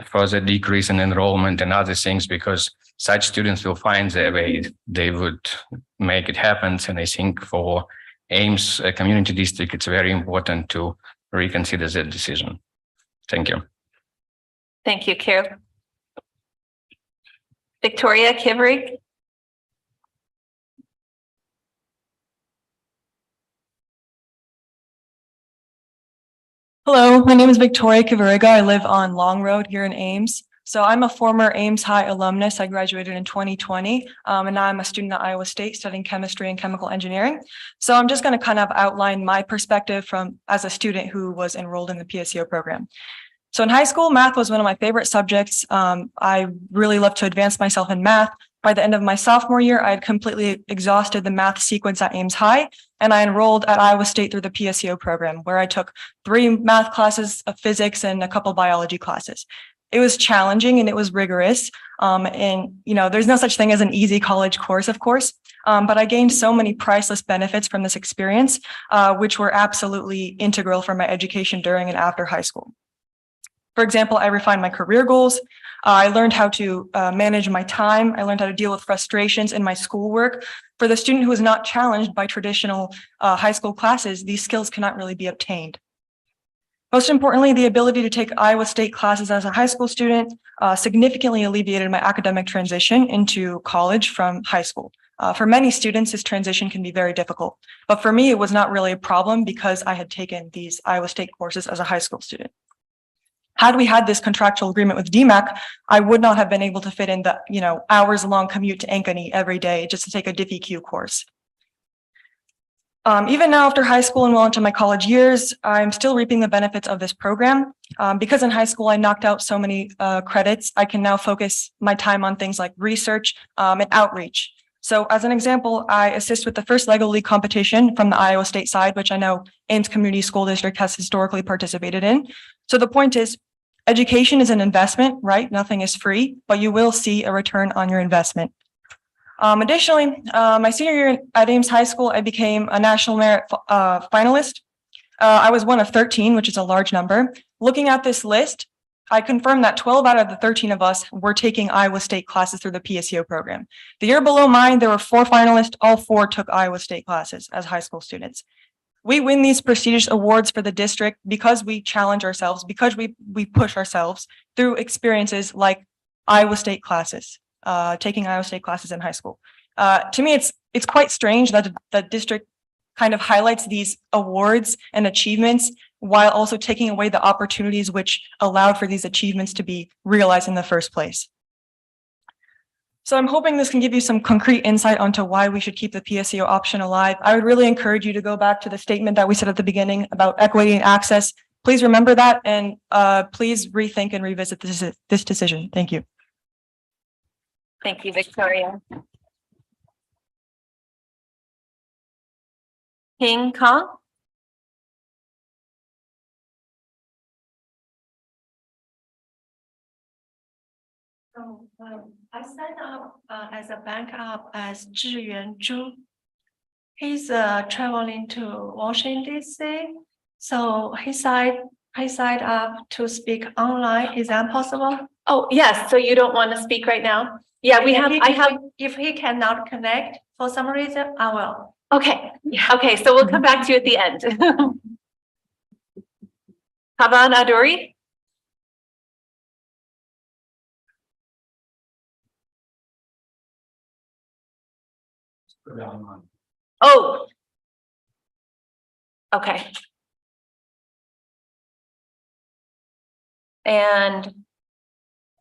further decrease in enrollment and other things because such students will find their way. They would make it happen. And I think for Ames Community District, it's very important to reconsider that decision. Thank you. Thank you, Kira. Victoria Kivrig. Hello, my name is Victoria Kivariga. I live on Long Road here in Ames. So I'm a former Ames High alumnus. I graduated in 2020, and now I'm a student at Iowa State studying chemistry and chemical engineering. So I'm just going to kind of outline my perspective from as a student who was enrolled in the PSEO program. So in high school, math was one of my favorite subjects. I really loved to advance myself in math. By the end of my sophomore year, I had completely exhausted the math sequence at Ames High, and I enrolled at Iowa State through the PSEO program, where I took 3 math classes, of physics, and a couple biology classes. It was challenging and it was rigorous. And there's no such thing as an easy college course, of course, but I gained so many priceless benefits from this experience, which were absolutely integral for my education during and after high school. For example, I refined my career goals. I learned how to manage my time. I learned how to deal with frustrations in my schoolwork. For the student who is not challenged by traditional high school classes, these skills cannot really be obtained. Most importantly, the ability to take Iowa State classes as a high school student significantly alleviated my academic transition into college from high school. For many students, this transition can be very difficult, but for me, it was not really a problem because I had taken these Iowa State courses as a high school student. Had we had this contractual agreement with DMAC, I would not have been able to fit in the hours-long commute to Ankeny every day just to take a DiffEQ course. Even now, after high school and well into my college years, I'm still reaping the benefits of this program. Because in high school, I knocked out so many credits, I can now focus my time on things like research and outreach. So as an example, I assist with the first LEGO League competition from the Iowa State side, which I know Ames Community School District has historically participated in. So the point is, education is an investment, right? Nothing is free, but you will see a return on your investment. Additionally, my senior year at Ames High School, I became a National Merit finalist. I was one of 13, which is a large number. Looking at this list, I confirmed that 12 out of the 13 of us were taking Iowa State classes through the PSEO program. The year below mine, there were 4 finalists. All 4 took Iowa State classes as high school students. We win these prestigious awards for the district because we challenge ourselves, because we push ourselves through experiences like Iowa State classes, taking Iowa State classes in high school. To me, it's quite strange that the district kind of highlights these awards and achievements while also taking away the opportunities which allowed for these achievements to be realized in the first place. So I'm hoping this can give you some concrete insight onto why we should keep the PSEO option alive. I would really encourage you to go back to the statement that we said at the beginning about equity and access. Please remember that, and please rethink and revisit this decision. Thank you. Thank you, Victoria. Ping Kong. So I signed up as a backup as Zhiyuan Zhu. He's traveling to Washington DC, so he signed up to speak online. Is that possible? Oh, yes. So you don't want to speak right now? Yeah, If he cannot connect for some reason, I will. Okay. Okay. So we'll come back to you at the end. Havan Aduri. Oh. Okay. And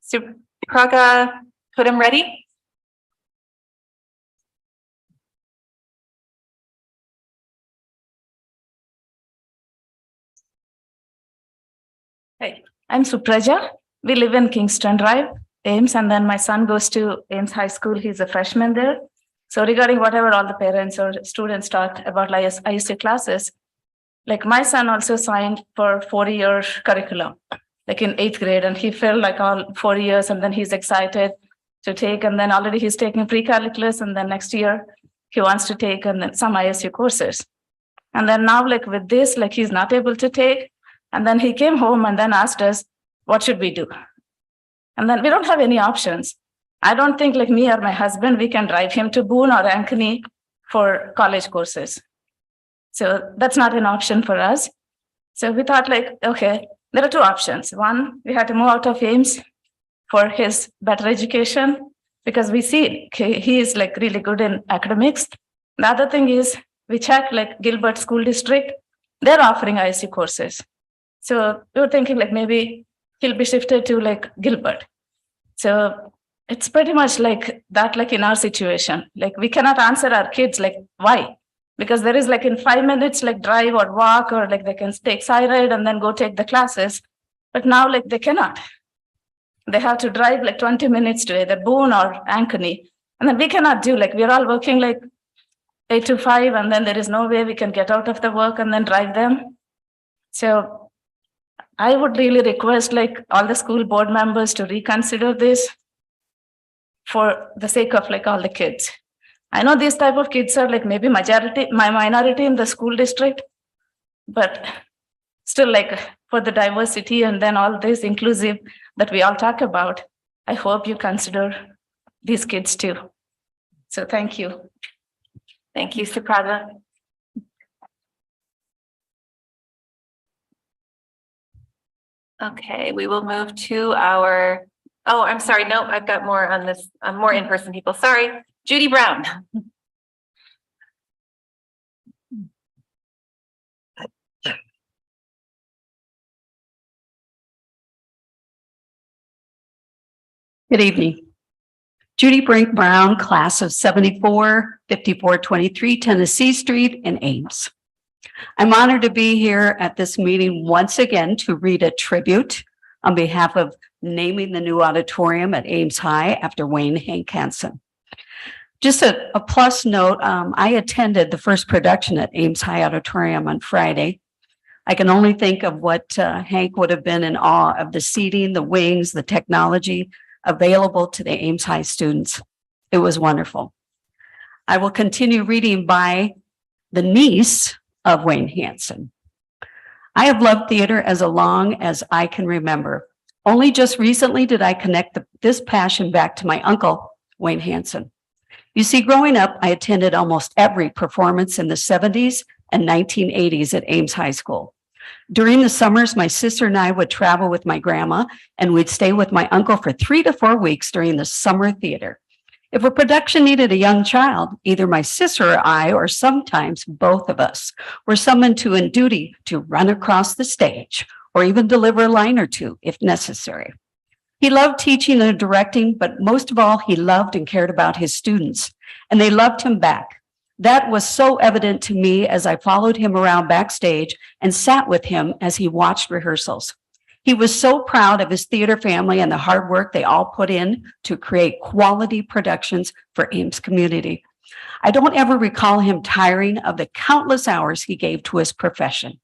Supraga, put him ready. Hey, I'm Supraja. We live in Kingston Drive, Ames, and then my son goes to Ames High School. He's a freshman there. So regarding whatever all the parents or students talk about ISU classes, like my son also signed for 4-year curriculum, like in 8th grade, and he felt like all 4 years, and then he's excited to take, and then already he's taking pre-calculus, and then next year he wants to take and then some ISU courses. And then now like with this, like he's not able to take, and then he came home and then asked us, what should we do? And then we don't have any options. I don't think like me or my husband, we can drive him to Boone or Ankeny for college courses. So that's not an option for us. So we thought like, okay, there are two options. One, we had to move out of Ames for his better education because we see he is like really good in academics. The other thing is we checked like Gilbert School District, they're offering ISU courses. So we were thinking like maybe he'll be shifted to like Gilbert. So it's pretty much like that, like in our situation, like we cannot answer our kids like why? Because there is like in 5 minutes, like drive or walk, or like they can take side ride and then go take the classes. But now like they cannot. They have to drive like 20 minutes to either Boone or Ankeny. And then we cannot do like, we're all working like 8 to 5, and then there is no way we can get out of the work and then drive them. So I would really request like all the school board members to reconsider this for the sake of like all the kids. I know these type of kids are like maybe minority in the school district, but still like for the diversity and then all this inclusive that we all talk about, I hope you consider these kids too. So thank you. Thank you, Suprada. Okay, we will move to our, oh, I'm sorry. No, I've got more on this, more in-person people. Sorry. Judy Brown. Good evening. Judy Brink Brown, class of 74, 5423 Tennessee Street in Ames. I'm honored to be here at this meeting once again to read a tribute on behalf of naming the new auditorium at Ames High after Wayne Hank Hansen. Just a plus note, I attended the first production at Ames High Auditorium on Friday. I can only think of what Hank would have been in awe of the seating, the wings, the technology available to the Ames High students. It was wonderful. I will continue reading by the niece of Wayne Hansen. I have loved theater as long as I can remember. Only just recently did I connect this passion back to my uncle, Wayne Hansen. You see, growing up, I attended almost every performance in the 70s and 1980s at Ames High School. During the summers, my sister and I would travel with my grandma, and we'd stay with my uncle for 3 to 4 weeks during the summer theater. If a production needed a young child, either my sister or I, or sometimes both of us, were summoned to in duty to run across the stage or even deliver a line or two if necessary. He loved teaching and directing, but most of all, he loved and cared about his students, and they loved him back. That was so evident to me as I followed him around backstage and sat with him as he watched rehearsals. He was so proud of his theater family and the hard work they all put in to create quality productions for Ames community. I don't ever recall him tiring of the countless hours he gave to his profession.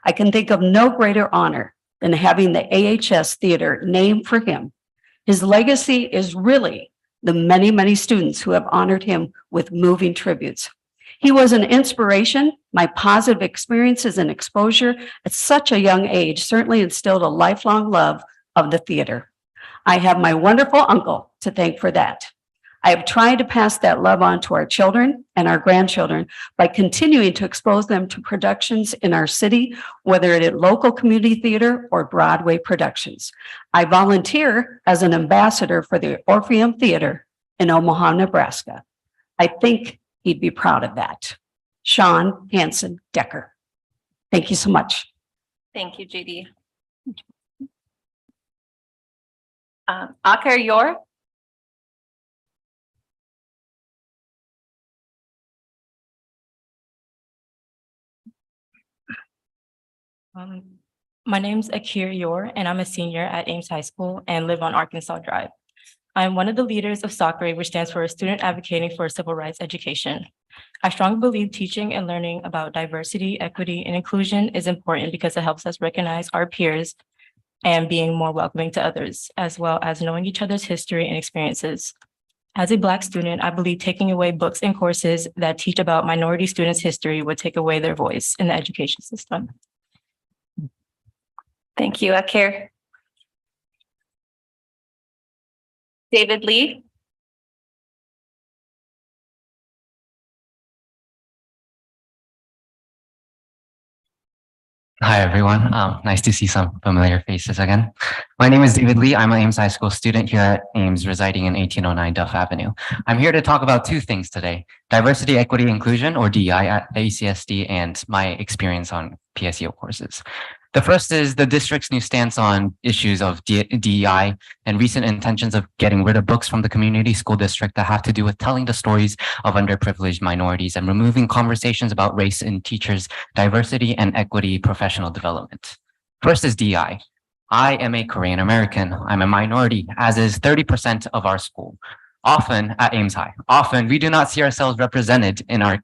I can think of no greater honor than having the AHS Theater named for him. His legacy is really the many, many students who have honored him with moving tributes. He was an inspiration. My positive experiences and exposure at such a young age certainly instilled a lifelong love of the theater. I have my wonderful uncle to thank for that. I have tried to pass that love on to our children and our grandchildren by continuing to expose them to productions in our city, whether it is local community theater or Broadway productions. I volunteer as an ambassador for the Orpheum Theater in Omaha, Nebraska. I think he'd be proud of that. Sean Hansen Decker. Thank you so much. Thank you, Judy. Aker Yor. My name's Akir Yor, and I'm a senior at Ames High School and live on Arkansas Drive. I'm one of the leaders of SACRE, which stands for Student Advocating for Civil Rights Education. I strongly believe teaching and learning about diversity, equity, and inclusion is important because it helps us recognize our peers and being more welcoming to others, as well as knowing each other's history and experiences. As a Black student, I believe taking away books and courses that teach about minority students' history would take away their voice in the education system. Thank you, Akir. David Lee. Hi, everyone. Nice to see some familiar faces again. My name is David Lee. I'm an Ames High School student here at Ames, residing in 1809 Duff Avenue. I'm here to talk about two things today: diversity, equity, inclusion, or DEI at ACSD, and my experience on PSEO courses. The first is the district's new stance on issues of DEI and recent intentions of getting rid of books from the community school district that have to do with telling the stories of underprivileged minorities and removing conversations about race in teachers' diversity and equity professional development. First is DEI. I am a Korean American. I'm a minority, as is 30% of our school. Often at Ames High, we do not see ourselves represented in our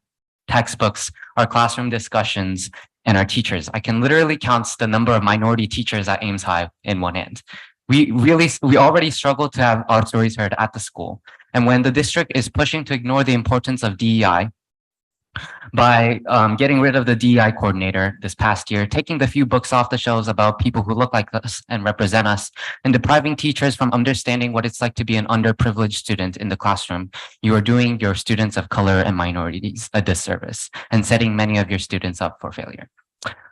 textbooks, our classroom discussions, and our teachers. I can literally count the number of minority teachers at Ames High in one hand. We already struggle to have our stories heard at the school. And when the district is pushing to ignore the importance of DEI by getting rid of the DEI coordinator this past year, taking the few books off the shelves about people who look like us and represent us, and depriving teachers from understanding what it's like to be an underprivileged student in the classroom, you are doing your students of color and minorities a disservice and setting many of your students up for failure.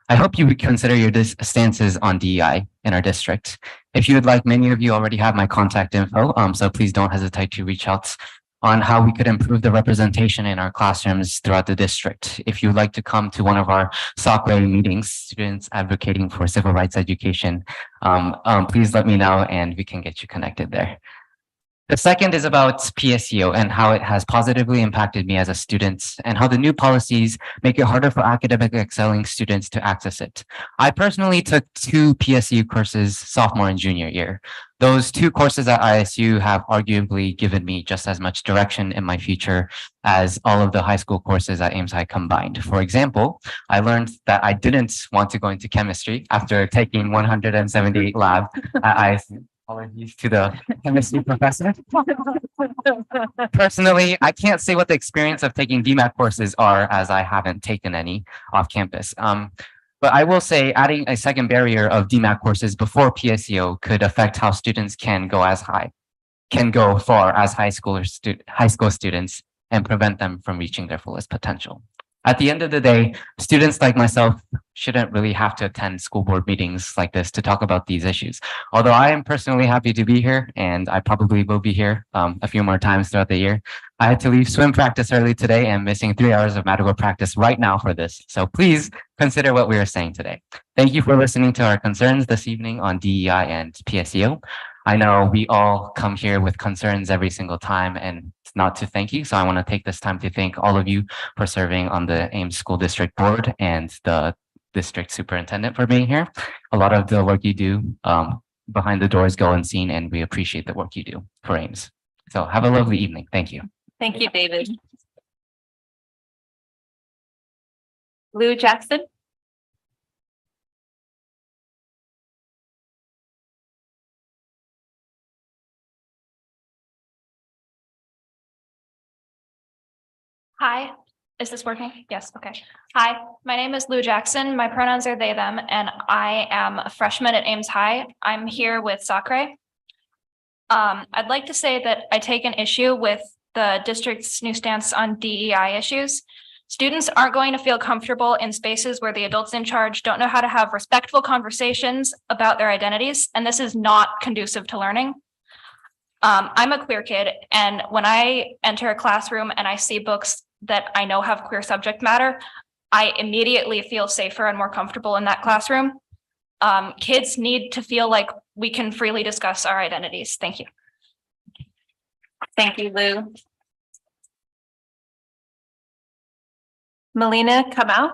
I hope you would consider your stances on DEI in our district. If you would like, many of you already have my contact info, so please don't hesitate to reach out on how we could improve the representation in our classrooms throughout the district. If you'd like to come to one of our SACRE meetings, Students Advocating for Civil Rights Education, please let me know and we can get you connected there. The second is about PSEO and how it has positively impacted me as a student and how the new policies make it harder for academic excelling students to access it. I personally took 2 PSEO courses sophomore and junior year. Those 2 courses at ISU have arguably given me just as much direction in my future as all of the high school courses at Ames High combined. For example, I learned that I didn't want to go into chemistry after taking 178 lab at ISU. Apologies to the chemistry professor. Personally, I can't say what the experience of taking DMAT courses are, as I haven't taken any off campus. But I will say adding a second barrier of DMAT courses before PSEO could affect how students can go far as high school students and prevent them from reaching their fullest potential. At the end of the day, students like myself shouldn't really have to attend school board meetings like this to talk about these issues. Although I am personally happy to be here, and I probably will be here a few more times throughout the year. I had to leave swim practice early today and missing 3 hours of Madrigal practice right now for this. So please consider what we are saying today. Thank you for listening to our concerns this evening on DEI and PSEO. I know we all come here with concerns every single time, and it's not to thank you. So I want to take this time to thank all of you for serving on the Ames School District Board and the district superintendent for being here. A lot of the work you do behind the doors go unseen, and we appreciate the work you do for Ames. So have a lovely evening. Thank you. Thank you, David. Lou Jackson. Hi, is this working? Yes, okay. Hi, my name is Lou Jackson. My pronouns are they, them, and I am a freshman at Ames High. I'm here with SACRE. I'd like to say that I take an issue with the district's new stance on DEI issues. Students aren't going to feel comfortable in spaces where the adults in charge don't know how to have respectful conversations about their identities, and this is not conducive to learning. I'm a queer kid, and when I enter a classroom and I see books that I know have queer subject matter, I immediately feel safer and more comfortable in that classroom. kids need to feel like we can freely discuss our identities. Thank you. Thank you, Lou. Melina, come out.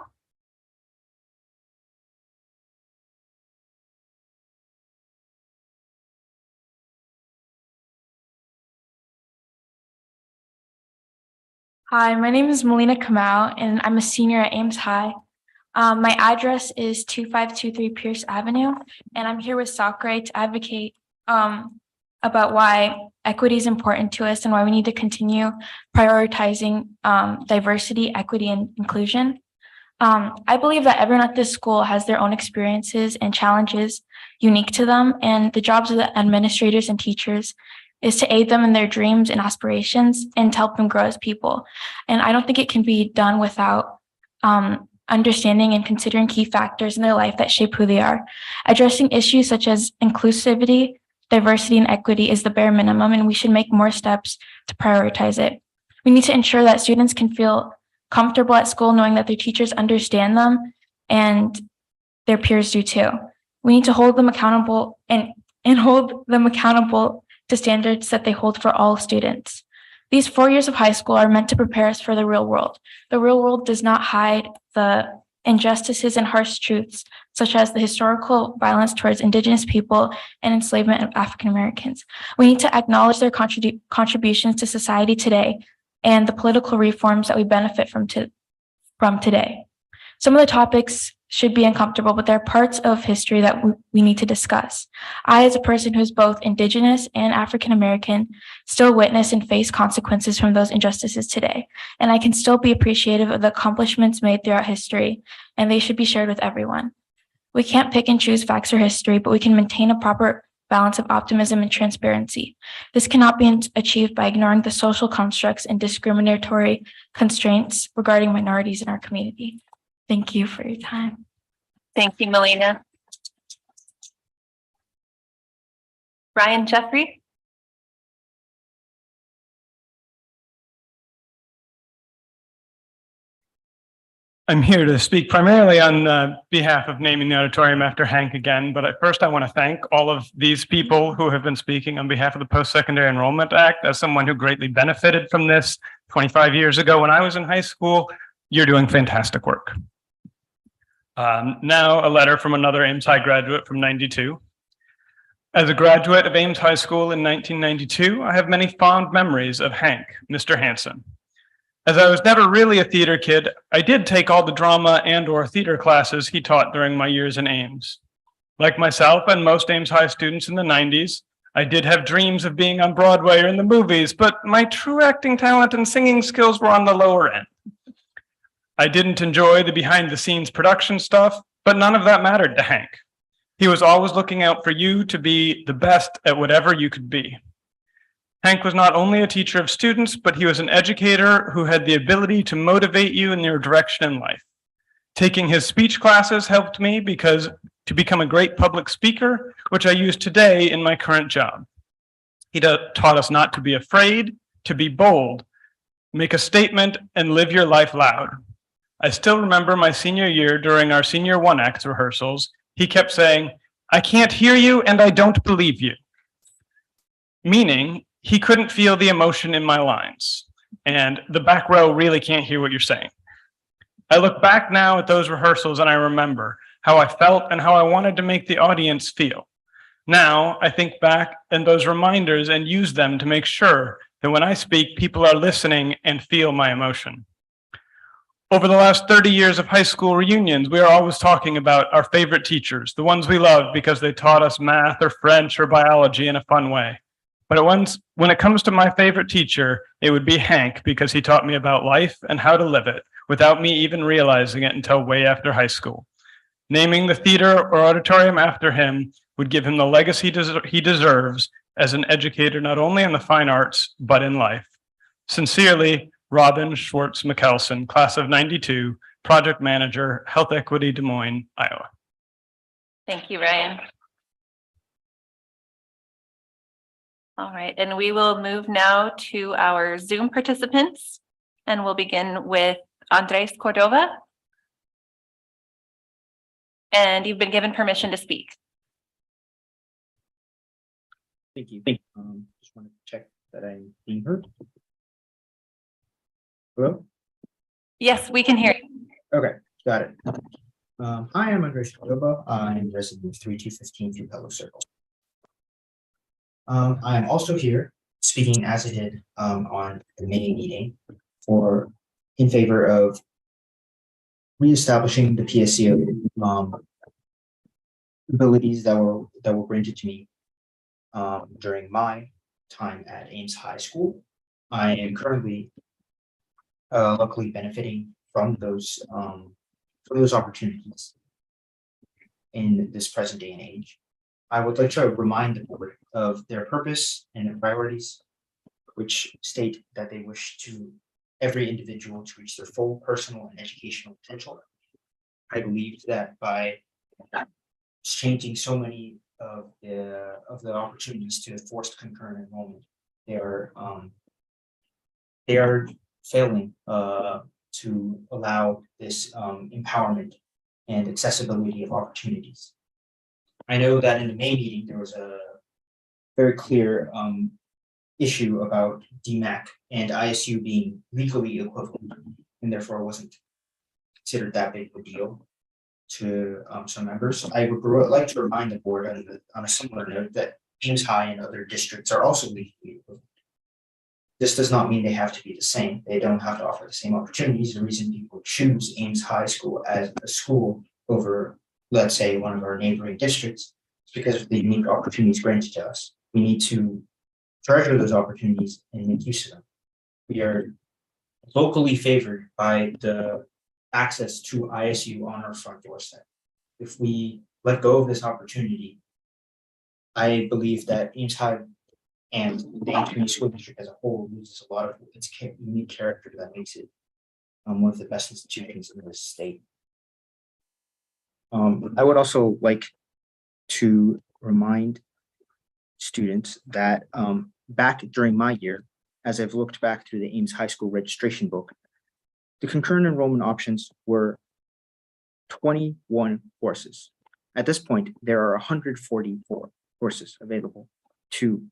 Hi, my name is Melina Kamau, and I'm a senior at Ames High. My address is 2523 Pierce Avenue, and I'm here with Sakura to advocate about why equity is important to us and why we need to continue prioritizing diversity, equity, and inclusion. I believe that everyone at this school has their own experiences and challenges unique to them, and the jobs of the administrators and teachers is to aid them in their dreams and aspirations and to help them grow as people. And I don't think it can be done without understanding and considering key factors in their life that shape who they are. Addressing issues such as inclusivity, diversity, and equity is the bare minimum, and we should make more steps to prioritize it. We need to ensure that students can feel comfortable at school knowing that their teachers understand them and their peers do too. We need to hold them accountable and hold them accountable to standards that they hold for all students. These 4 years of high school are meant to prepare us for the real world. The real world does not hide the injustices and harsh truths, such as the historical violence towards Indigenous people and enslavement of African Americans. We need to acknowledge their contributions to society today and the political reforms that we benefit from today. Some of the topics should be uncomfortable, but they're parts of history that we need to discuss. I, as a person who's both Indigenous and African American, still witness and face consequences from those injustices today. And I can still be appreciative of the accomplishments made throughout history, and they should be shared with everyone. We can't pick and choose facts or history, but we can maintain a proper balance of optimism and transparency. This cannot be achieved by ignoring the social constructs and discriminatory constraints regarding minorities in our community. Thank you for your time. Thank you, Melina. Ryan Jeffrey. I'm here to speak primarily on behalf of naming the auditorium after Hank again, but at first I want to thank all of these people who have been speaking on behalf of the Post-Secondary Enrollment Act. As someone who greatly benefited from this 25 years ago when I was in high school, you're doing fantastic work. Now a letter from another Ames High graduate from '92. As a graduate of Ames High School in 1992, I have many fond memories of Hank, Mr. Hanson. As I was never really a theater kid, I did take all the drama and/or theater classes he taught during my years in Ames. Like myself and most Ames High students in the '90s, I did have dreams of being on Broadway or in the movies, but my true acting talent and singing skills were on the lower end. I didn't enjoy the behind-the-scenes production stuff, but none of that mattered to Hank. He was always looking out for you to be the best at whatever you could be. Hank was not only a teacher of students, but he was an educator who had the ability to motivate you in your direction in life. Taking his speech classes helped me to become a great public speaker, which I use today in my current job. He taught us not to be afraid, to be bold, make a statement, and live your life loud. I still remember my senior year during our senior 1-act rehearsals. He kept saying, "I can't hear you and I don't believe you." Meaning he couldn't feel the emotion in my lines and the back row really can't hear what you're saying. I look back now at those rehearsals and I remember how I felt and how I wanted to make the audience feel. Now I think back in those reminders and use them to make sure that when I speak, people are listening and feel my emotion. Over the last 30 years of high school reunions, we are always talking about our favorite teachers, the ones we love because they taught us math or French or biology in a fun way. But when it comes to my favorite teacher, it would be Hank because he taught me about life and how to live it without me even realizing it until way after high school. Naming the theater or auditorium after him would give him the legacy he deserves as an educator, not only in the fine arts, but in life. Sincerely, Robin Schwartz McKelson, class of '92, project manager, Health Equity, Des Moines, Iowa. Thank you, Ryan. All right, and we will move now to our Zoom participants, and we'll begin with Andres Cordova. And you've been given permission to speak. Thank you. Just want to check that I'm being heard. Hello? Yes, we can hear you. Okay, got it. Hi, I'm Andres Cordova. I'm resident of 3215 through Pello Circle. I'm also here speaking as I did on the May meeting in favor of reestablishing the PSCO abilities that were granted to me during my time at Ames High School. I am currently luckily benefiting from those opportunities in this present day and age. I would like to remind the board of their purpose and their priorities, which state that they wish every individual to reach their full personal and educational potential. I believe that by changing so many of the opportunities to forced concurrent enrollment, they are failing to allow this empowerment and accessibility of opportunities. I know that in the May meeting, there was a very clear issue about DMAC and ISU being legally equivalent, and therefore wasn't considered that big of a deal to some members. I would like to remind the board on a similar note that Ames High and other districts are also legally equivalent. This does not mean they have to be the same. They don't have to offer the same opportunities. The reason people choose Ames High School as a school over, let's say, one of our neighboring districts is because of the unique opportunities granted to us. We need to treasure those opportunities and make use of them. We are locally favored by the access to ISU on our front doorstep. If we let go of this opportunity, I believe that Ames High and the Ames Community School District as a whole loses a lot of its unique character that makes it one of the best institutions in this state. I would also like to remind students that back during my year, as I've looked back through the Ames High School registration book, the concurrent enrollment options were 21 courses. At this point, there are 144 courses available through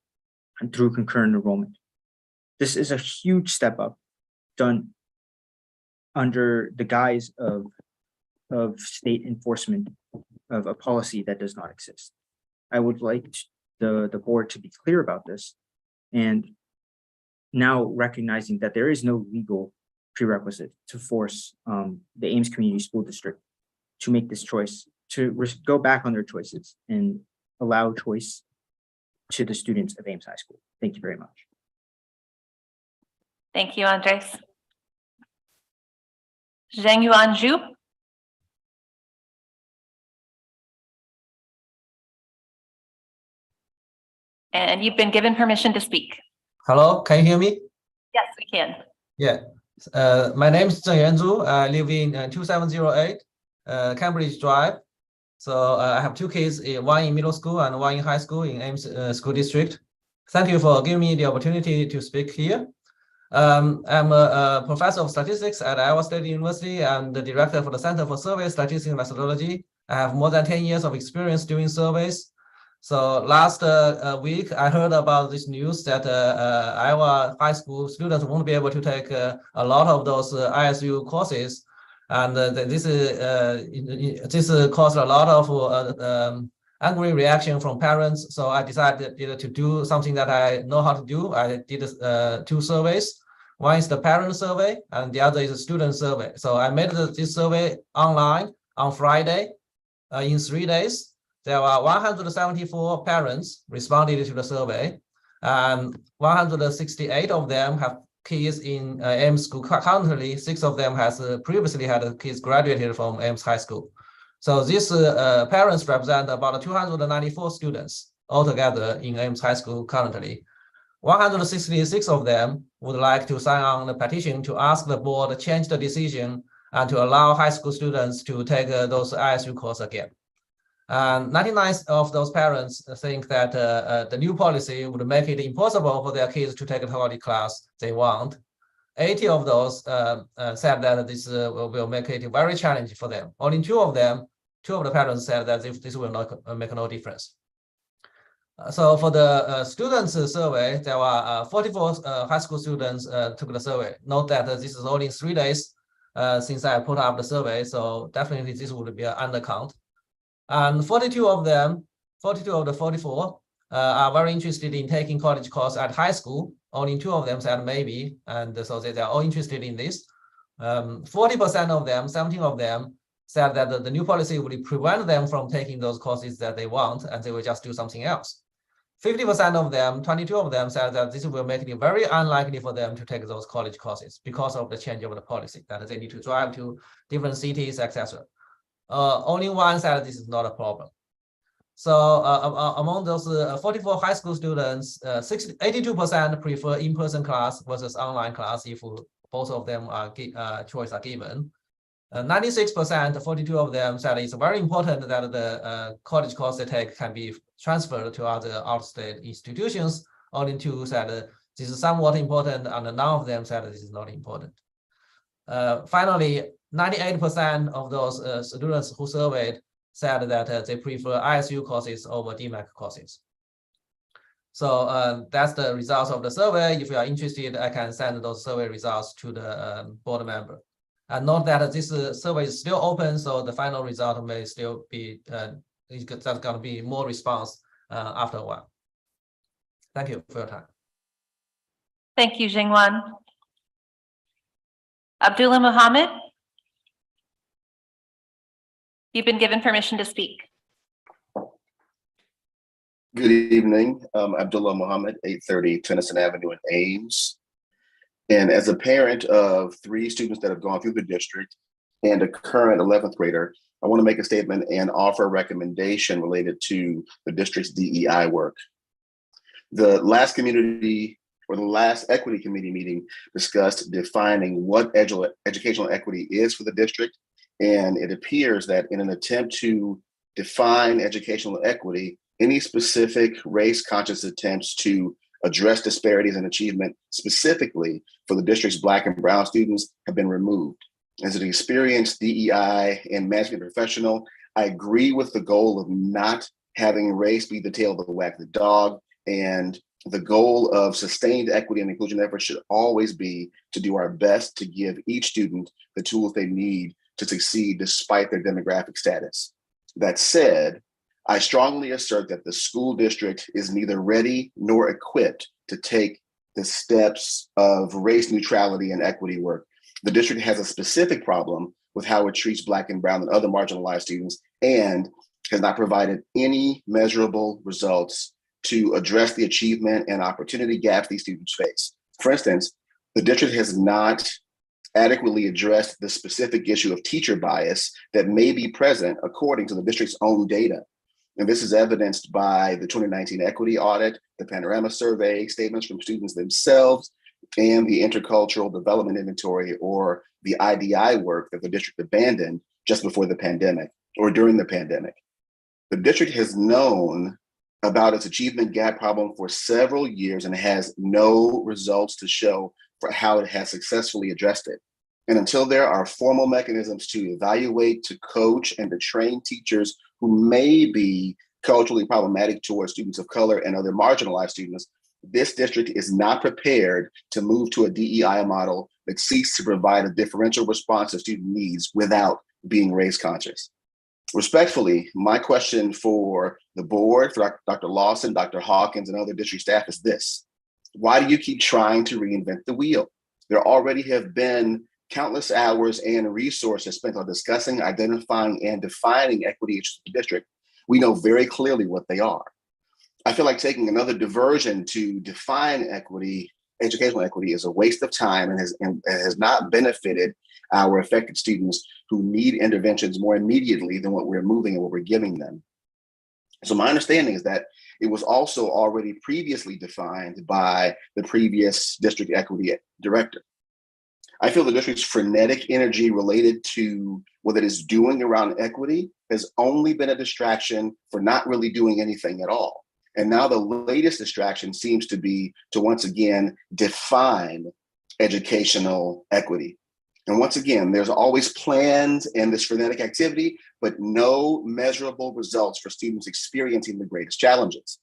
concurrent enrollment. This is a huge step up done under the guise of state enforcement of a policy that does not exist. I would like the board to be clear about this, and now recognizing that there is no legal prerequisite to force the Ames Community School District to make this choice, to go back on their choices and allow choice to the students of Ames High School. Thank you very much. Thank you, Andres. Zheng Yuan Zhu. And you've been given permission to speak. Hello, can you hear me? Yes, we can. Yeah. My name is Zheng Yuan Zhu. I live in 2708 Cambridge Drive. So I have two kids, one in middle school and one in high school in Ames School District. Thank you for giving me the opportunity to speak here. I'm a professor of statistics at Iowa State University and the director for the Center for Survey Statistics and Methodology. I have more than 10 years of experience doing surveys. So last week, I heard about this news that Iowa high school students won't be able to take a lot of those ISU courses. And this caused a lot of angry reaction from parents. So I decided to do something that I know how to do. I did two surveys. One is the parent survey and the other is a student survey. So I made this survey online on Friday in 3 days. There were 174 parents responded to the survey, and 168 of them have kids in Ames School. Currently, 6 of them has previously had kids graduated from Ames High School. So these parents represent about 294 students altogether in Ames High School currently. 166 of them would like to sign on the petition to ask the board to change the decision and to allow high school students to take those ISU courses again. 99 of those parents think that the new policy would make it impossible for their kids to take a quality class they want. 80 of those said that this will make it very challenging for them. Only 2 of them two of the parents said that this will not make no difference. So for the students survey, there were 44 high school students took the survey. Note that this is only 3 days since I put up the survey, so definitely this would be an undercount. And 42 of the 44 are very interested in taking college course at high school. Only 2 of them said maybe, and so they are all interested in this. 40% of them, 17 of them said that the new policy would prevent them from taking those courses that they want, and they will just do something else. 50% of them, 22 of them said that this will make it very unlikely for them to take those college courses because of the change of the policy, that they need to drive to different cities, etc. Only 1 said this is not a problem. So among those 44 high school students, 82% prefer in-person class versus online class if both of them are choice are given. 96%, 42 of them said it's very important that the college course they take can be transferred to other out-state institutions. Only 2 said this is somewhat important, and none of them said this is not important. Finally, 98% of those students who surveyed said that they prefer ISU courses over DMAC courses. So that's the results of the survey. If you are interested, I can send those survey results to the board member. And note that this survey is still open, so the final result may still be, there's going to be more response after a while. Thank you for your time. Thank you, Jingwan. Abdullah Muhammad, you've been given permission to speak. Good evening. Abdullah Muhammad, 830 Tennyson Avenue in Ames. And as a parent of 3 students that have gone through the district and a current 11th grader, I want to make a statement and offer a recommendation related to the district's DEI work. The last equity committee meeting discussed defining what educational equity is for the district. And it appears that in an attempt to define educational equity, any specific race-conscious attempts to address disparities in achievement specifically for the district's Black and Brown students have been removed. As an experienced DEI and management professional, I agree with the goal of not having race be the tail that wag the dog, and the goal of sustained equity and inclusion efforts should always be to do our best to give each student the tools they need to succeed despite their demographic status. That said, I strongly assert that the school district is neither ready nor equipped to take the steps of race neutrality and equity work. The district has a specific problem with how it treats Black and Brown and other marginalized students, and has not provided any measurable results to address the achievement and opportunity gaps these students face. For instance, the district has not adequately addressed the specific issue of teacher bias that may be present according to the district's own data. And this is evidenced by the 2019 equity audit, the panorama survey, statements from students themselves, and the intercultural development inventory, or the IDI work that the district abandoned just before the pandemic or during the pandemic. The district has known about its achievement gap problem for several years and has no results to show for how it has successfully addressed it. And until there are formal mechanisms to evaluate, to coach, and to train teachers who may be culturally problematic towards students of color and other marginalized students, this district is not prepared to move to a DEI model that seeks to provide a differential response to student needs without being race conscious. Respectfully, my question for the board, for Dr. Lawson, Dr. Hawkins, and other district staff is this: why do you keep trying to reinvent the wheel? There already have been countless hours and resources spent on discussing, identifying, and defining equity issues in the district. We know very clearly what they are. I feel like taking another diversion to define equity, educational equity, is a waste of time and has not benefited our affected students who need interventions more immediately than what we're moving and what we're giving them. So my understanding is that it was also already previously defined by the previous district equity director. I feel the district's frenetic energy related to what it is doing around equity has only been a distraction for not really doing anything at all. And now the latest distraction seems to be to once again define educational equity. And once again, there's always plans and this frenetic activity, but no measurable results for students experiencing the greatest challenges.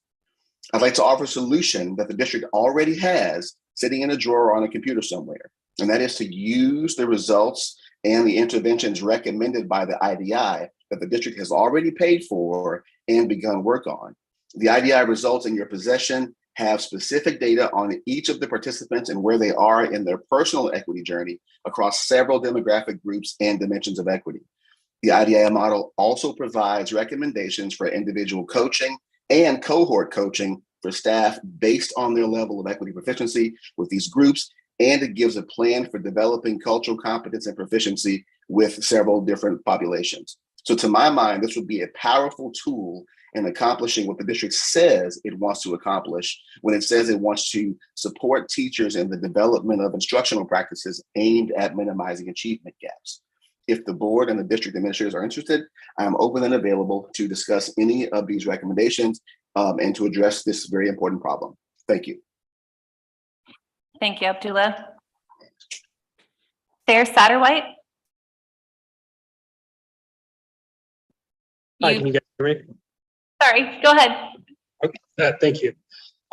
I'd like to offer a solution that the district already has sitting in a drawer on a computer somewhere, and that is to use the results and the interventions recommended by the IDI that the district has already paid for and begun work on. The IDI results in your possession have specific data on each of the participants and where they are in their personal equity journey across several demographic groups and dimensions of equity. The IDI model also provides recommendations for individual coaching and cohort coaching for staff based on their level of equity proficiency with these groups, and it gives a plan for developing cultural competence and proficiency with several different populations. So to my mind, this would be a powerful tool in accomplishing what the district says it wants to accomplish when it says it wants to support teachers in the development of instructional practices aimed at minimizing achievement gaps. If the board and the district administrators are interested, I'm open and available to discuss any of these recommendations and to address this very important problem. Thank you. Thank you, Abdullah. Sarah Satterwhite. Hi, can you guys hear me? Sorry, go ahead. Okay, thank you.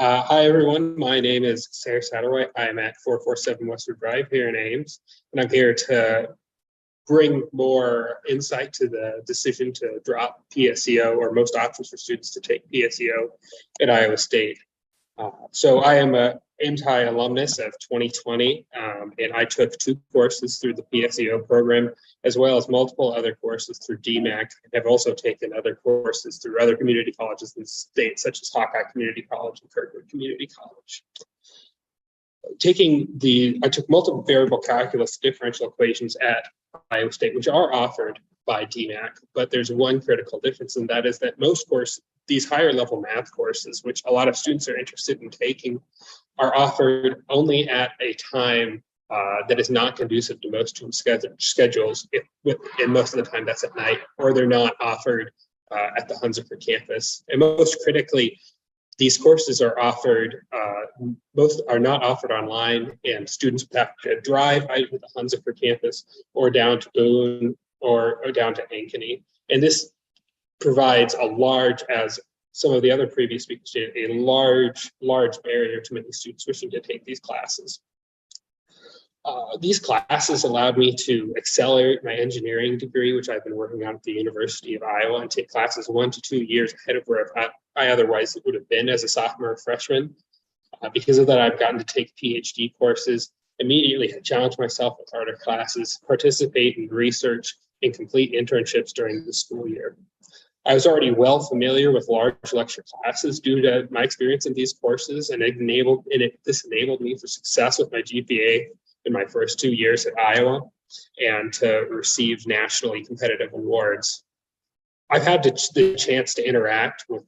Hi, everyone. My name is Sarah Satterwhite. I'm at 447 Westwood Drive here in Ames, and I'm here to bring more insight to the decision to drop PSEO, or most options for students to take PSEO at Iowa State. So I am a Ames High alumnus of 2020, and I took 2 courses through the PSEO program, as well as multiple other courses through DMAC, and have also taken other courses through other community colleges in the state, such as Hawkeye Community College and Kirkwood Community College. I took multiple variable calculus differential equations at Iowa State, which are offered by DMAC, but there's one critical difference, and that is that most courses, these higher level math courses, which a lot of students are interested in taking, are offered only at a time that is not conducive to most student schedules, and most of the time that's at night, or they're not offered at the Hunziker campus. And most critically, these courses are offered, most are not offered online, and students have to drive either to the Hunziker campus or down to Boone or down to Ankeny. And this provides a large, as some of the other previous speakers stated, a large barrier to many students wishing to take these classes. These classes allowed me to accelerate my engineering degree, which I've been working on at the University of Iowa, and take classes 1 to 2 years ahead of where I otherwise would have been as a sophomore or freshman. Because of that, I've gotten to take PhD courses, immediately challenge myself with harder classes, participate in research, and complete internships during the school year. I was already well familiar with large lecture classes due to my experience in these courses, and this enabled me for success with my GPA in my first 2 years at Iowa, and to receive nationally competitive awards. I've had the chance to interact with,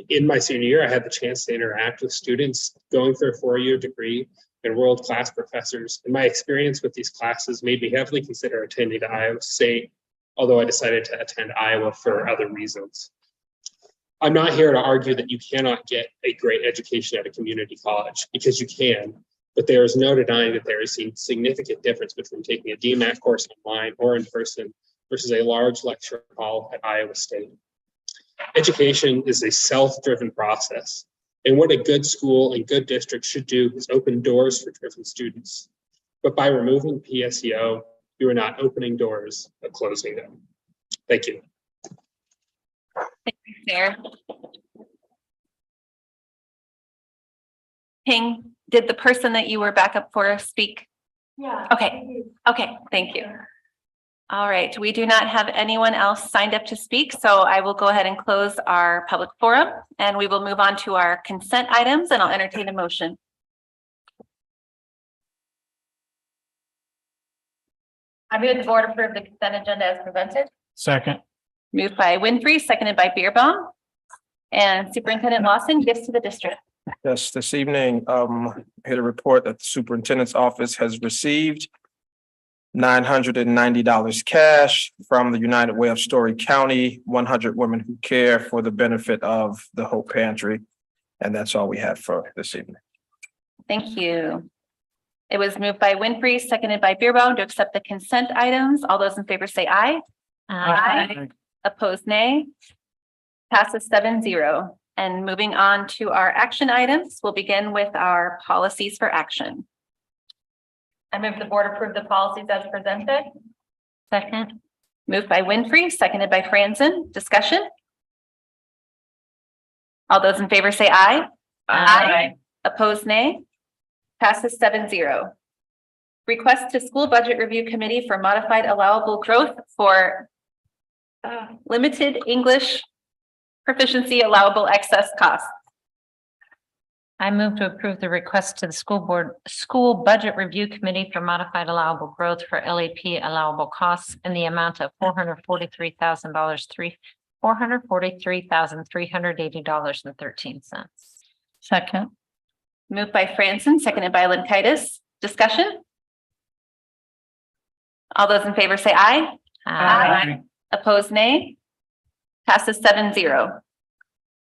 in my senior year, I had the chance to interact with students going through a 4-year degree and world-class professors. And my experience with these classes made me heavily consider attending to Iowa State, although I decided to attend Iowa for other reasons. I'm not here to argue that you cannot get a great education at a community college, because you can, but there is no denying that there is a significant difference between taking a DMAC course online or in person versus a large lecture hall at Iowa State. Education is a self-driven process, and what a good school and good district should do is open doors for driven students. But by removing PSEO, you are not opening doors, but closing them. Thank you. Thank you, Sarah. Ping, did the person that you were back up for speak? Yeah. Okay, thank you. All right, we do not have anyone else signed up to speak, so I will go ahead and close our public forum, and we will move on to our consent items, and I'll entertain a motion. I move the board approve the consent agenda as presented. Second. Moved by Winfrey, seconded by Beerbaum. And Superintendent Lawson, gifts to the district. Yes, this evening, here to report that the superintendent's office has received $990 cash from the United Way of Story County, 100 Women Who Care, for the benefit of the Hope Pantry. And that's all we have for this evening. Thank you. It was moved by Winfrey, seconded by Beerbaum to accept the consent items. All those in favor say aye. Aye. Opposed, nay. Passes 7-0. And moving on to our action items, we'll begin with our policies for action. I move the board approve the policies as presented. Second. Moved by Winfrey, seconded by Franzen. Discussion? All those in favor say aye. Aye. Opposed, nay. Passes 7-0. Request to School Budget Review Committee for modified allowable growth for limited English proficiency allowable excess costs. I move to approve the request to the School Budget Review Committee for modified allowable growth for LAP allowable costs in the amount of $443,380.13. Second. Moved by Franzen, seconded by Linkaitis. Discussion? All those in favor say aye. Aye. Opposed, nay. Passes 7-0.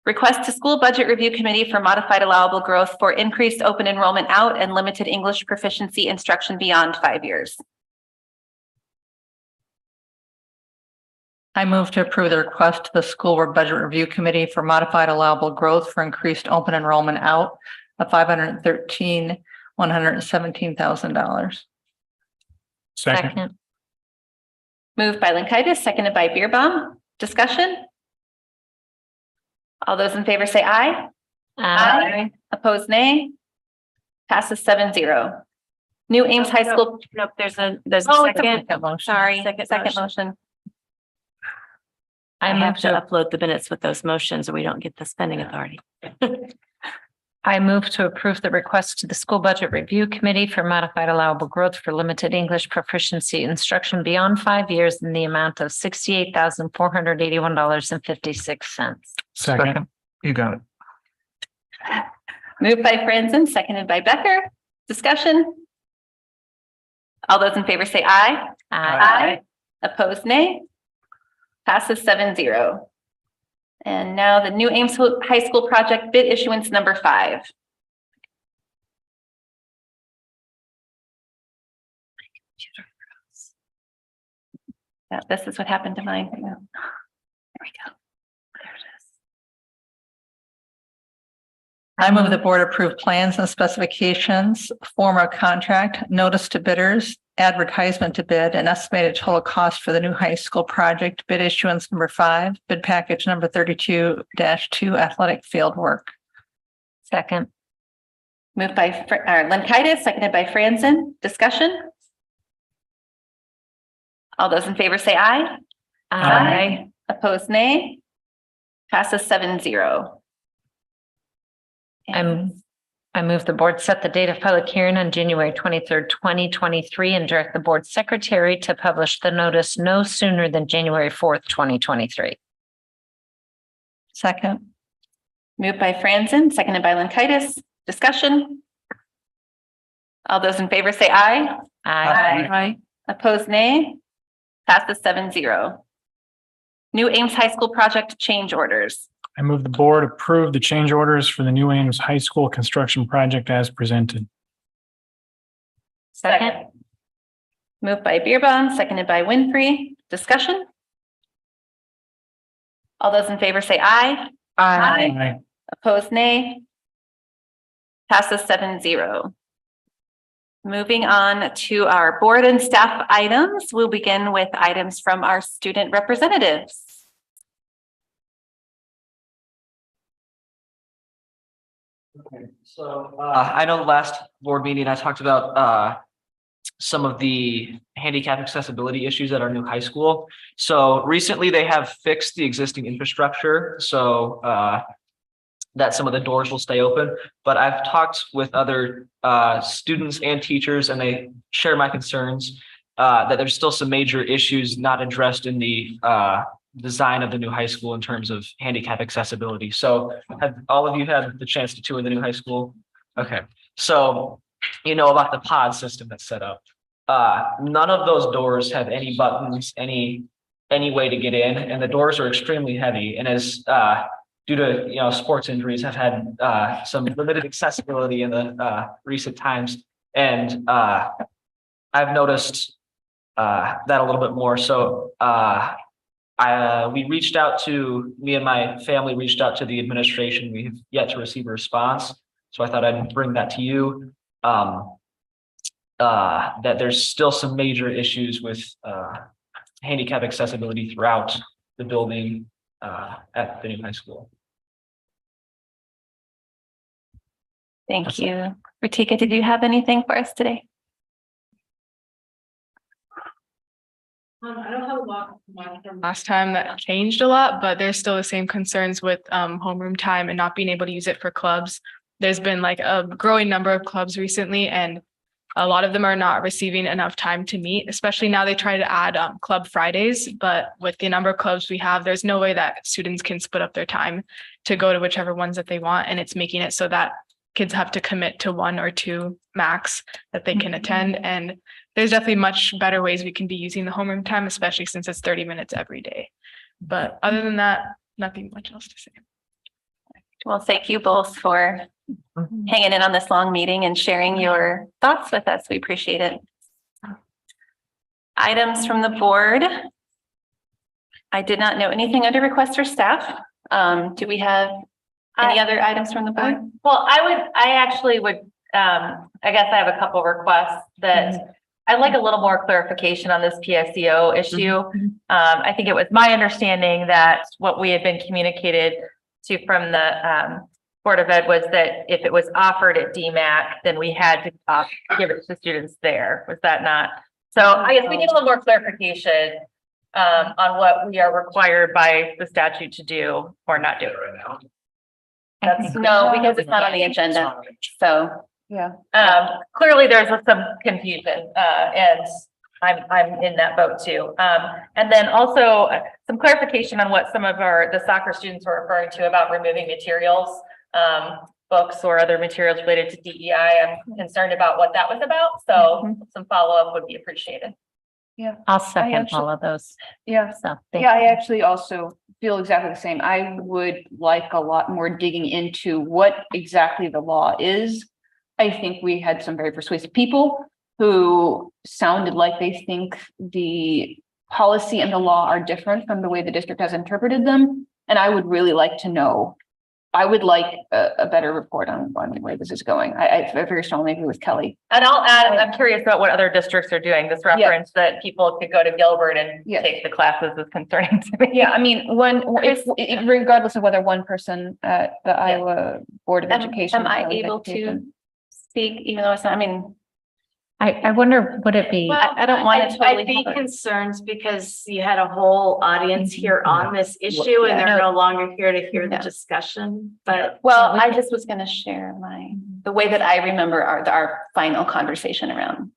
Request to School Budget Review Committee for modified allowable growth for increased open enrollment out and limited English proficiency instruction beyond 5 years. I move to approve the request to the School Budget Review Committee for modified allowable growth for increased open enrollment out of $117,000. Second. Moved by Linkaitis, seconded by Beerbaum. Discussion? All those in favor say aye. Aye. Opposed, nay. Passes 7-0. New Ames High School. Nope, there's a Second motion. Sorry, second motion. I have to upload the minutes with those motions or we don't get the spending authority. I move to approve the request to the School Budget Review Committee for modified allowable growth for limited English proficiency instruction beyond 5 years in the amount of $68,481.56. Second. You got it. Moved by Franzen, seconded by Becker. Discussion? All those in favor say aye. Aye. Opposed, nay. Passes 7-0. And now the New Ames High School project bid issuance number 5. Yeah, this is what happened to mine. There we go. There it is. I move the board approve plans and specifications, form of contract, notice to bidders, advertisement to bid, and estimated total cost for the new high school project, bid issuance number 5, bid package number 32-2 athletic field work. Second. Moved by Linkaitis, seconded by Franzen. Discussion? All those in favor say aye. Aye. Opposed, nay. Passes 7-0. I move the board set the date of public hearing on January 23rd, 2023, and direct the board secretary to publish the notice no sooner than January 4th, 2023. Second. Moved by Franzen, seconded by Linkaitis. Discussion? All those in favor say aye. Aye. Opposed, nay. Passes 7-0. New Ames High School project change orders. I move the board approve the change orders for the New Ames High School construction project as presented. Second. Moved by Beerbaum, seconded by Winfrey. Discussion? All those in favor say aye. Aye. Opposed, nay. Passes 7-0. Moving on to our board and staff items, we'll begin with items from our student representatives. Okay, so I know the last board meeting I talked about some of the handicap accessibility issues at our new high school. So recently they have fixed the existing infrastructure so that some of the doors will stay open. But I've talked with other students and teachers, and they share my concerns that there's still some major issues not addressed in the design of the new high school in terms of handicap accessibility. So have all of you had the chance to tour the new high school? Okay, so you know about the pod system that's set up. None of those doors have any buttons, any way to get in, and the doors are extremely heavy. And as due to sports injuries, have had some limited accessibility in the recent times. And I've noticed that a little bit more. So me and my family reached out to the administration. We have yet to receive a response. So I thought I'd bring that to you. That there's still some major issues with handicap accessibility throughout the building at the new high school. Thank you. Ritika, did you have anything for us today? I don't have a lot from last time that changed a lot, but there's still the same concerns with homeroom time and not being able to use it for clubs. There's been like a growing number of clubs recently, and a lot of them are not receiving enough time to meet, especially now they try to add Club Fridays, but with the number of clubs we have, there's no way that students can split up their time to go to whichever ones that they want. And it's making it so that kids have to commit to 1 or 2 max that they can attend. And there's definitely much better ways we can be using the homeroom time, especially since it's 30 minutes every day. But other than that, nothing much else to say. Well, thank you both for hanging in on this long meeting and sharing your thoughts with us. We appreciate it. Items from the board. I did not know anything under requests for staff. Do we have any other items from the board? Well, I actually would, I guess I have a couple requests that I'd like a little more clarification on this PSEO issue. I think it was my understanding that what we had been communicated to from the Board of Ed was that if it was offered at DMAC, then we had to give it to students there. Was that not? So I guess we need a little more clarification on what we are required by the statute to do or not do right now. No, because it's not on the agenda. So, yeah. Clearly there's some confusion, and I'm in that boat too. And then also some clarification on what some of the soccer students were referring to about removing materials, books or other materials related to DEI. I'm concerned about what that was about. So some follow-up would be appreciated. Yeah. I'll second all of those. Yeah. So Yeah, I actually also feel exactly the same. I would like a lot more digging into what exactly the law is. I think we had some very persuasive people who sounded like they think the policy and the law are different from the way the district has interpreted them. And I would really like to know. I would like a better report on where this is going. I very strongly agree with Kelly. And I'll add, I'm curious about what other districts are doing. This reference that people could go to Gilbert and take the classes is concerning to me. Yeah, I mean, regardless of whether one person at the Iowa Board of Education. Am I able to speak even though it's not, I mean, I wonder, would it be? I don't want to totally. I'd be concerned because you had a whole audience here on this issue and they're no longer here to hear the discussion, but. Well, I just was going to share the way that I remember our final conversation around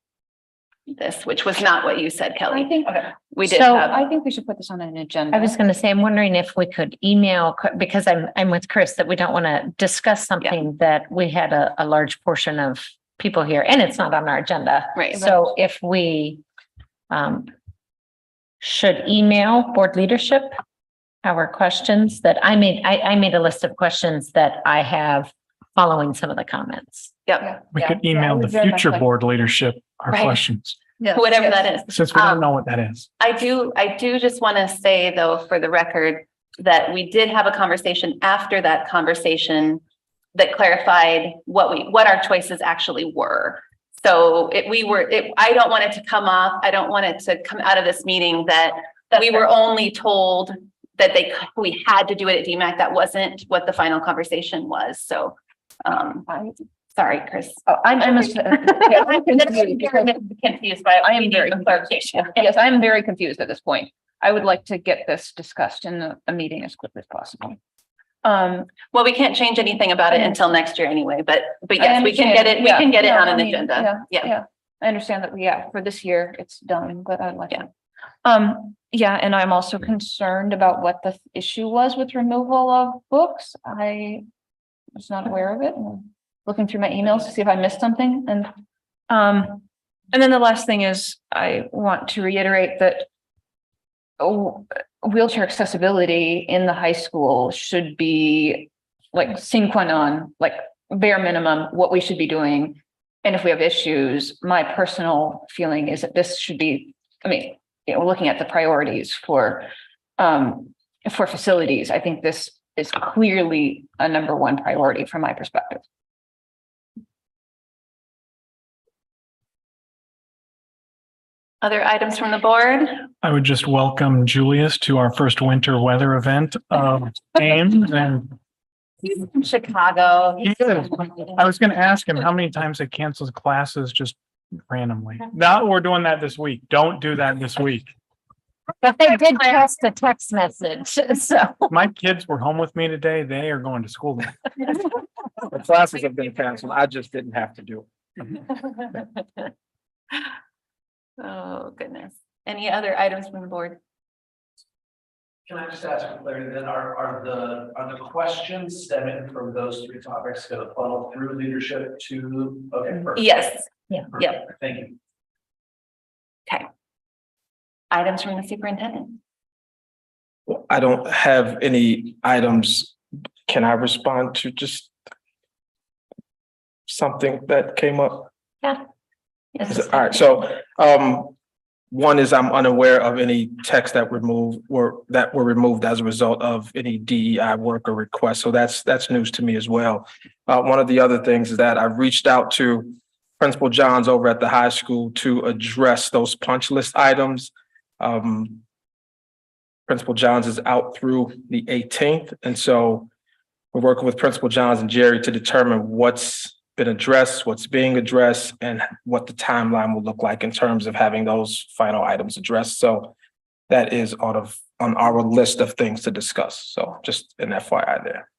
this, which was not what you said, Kelly. I think we did. I think we should put this on an agenda. I was going to say, I'm wondering if we could email, because I'm with Chris, that we don't want to discuss something that we had a large portion of people here and it's not on our agenda. Right. So if we should email board leadership our questions that I made a list of questions that I have following some of the comments. Yep. We could email the future board leadership our questions. Yeah. Whatever that is. Since we don't know what that is. I do just want to say though, for the record, that we did have a conversation after that conversation that clarified what our choices actually were. So I don't want it to come off. I don't want it to come out of this meeting that we were only told that we had to do it at DMAC. That wasn't what the final conversation was. So, sorry, Chris. Oh, I'm confused by. I am very clarification. Yes, I'm very confused at this point. I would like to get this discussed in a meeting as quickly as possible. Well, we can't change anything about it until next year anyway, but yes, we can get it. We can get it on an agenda. Yeah. I understand that. For this year, it's done, but I'd like to. Yeah, and I'm also concerned about what the issue was with removal of books. I was not aware of it. I'm looking through my emails to see if I missed something. And then the last thing is I want to reiterate that wheelchair accessibility in the high school should be like sine qua non, like bare minimum, what we should be doing And if we have issues, my personal feeling is that this should be, I mean, looking at the priorities for facilities, I think this is clearly a number one priority from my perspective. Other items from the board? I would just welcome Julius to our first winter weather event of Ames, and He's from Chicago. he is. I was gonna ask him how many times they cancels classes just randomly. Now we're doing that this week. Don't do that this week. But they did post a text message, so. My kids were home with me today. They are going to school. The classes have been canceled. I just didn't have to do it. Oh, goodness. Any other items from the board? Can I just ask for clarity then, are the questions stemming from those three topics going to funnel through leadership to, okay, perfect. Yes. Yeah. Perfect. Yep. Thank you. Okay. Items from the superintendent. I don't have any items. Can I respond to just something that came up? Yeah. All right, so one is I'm unaware of any texts that were removed as a result of any DEI work or request. So that's news to me as well. One of the other things is that I've reached out to Principal Johns over at the high school to address those punch list items. Principal Johns is out through the 18th. And so we're working with Principal Johns and Jerry to determine what's been addressed, what's being addressed, and what the timeline will look like in terms of having those final items addressed. So that is on our list of things to discuss. So just an FYI there.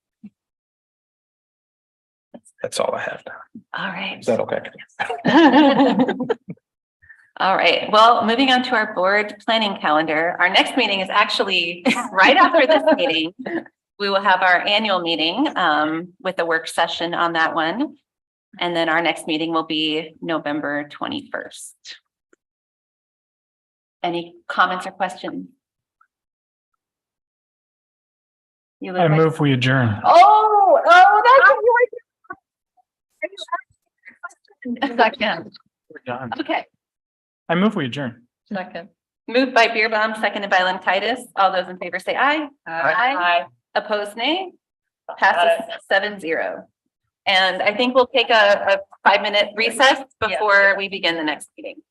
That's all I have now. All right. Is that okay? All right. Well, moving on to our board planning calendar. Our next meeting is actually right after this meeting. We will have our annual meeting with a work session on that one. And then our next meeting will be November 21st. Any comments or questions? You I move we adjourn. Oh, that's second. We're done. Okay. I move we adjourn. Second. Moved by Beerbaum, seconded by Lemkitis. All those in favor say aye. Aye. Opposed, nay. Passes 7-0. And I think we'll take a 5-minute recess before we begin the next meeting.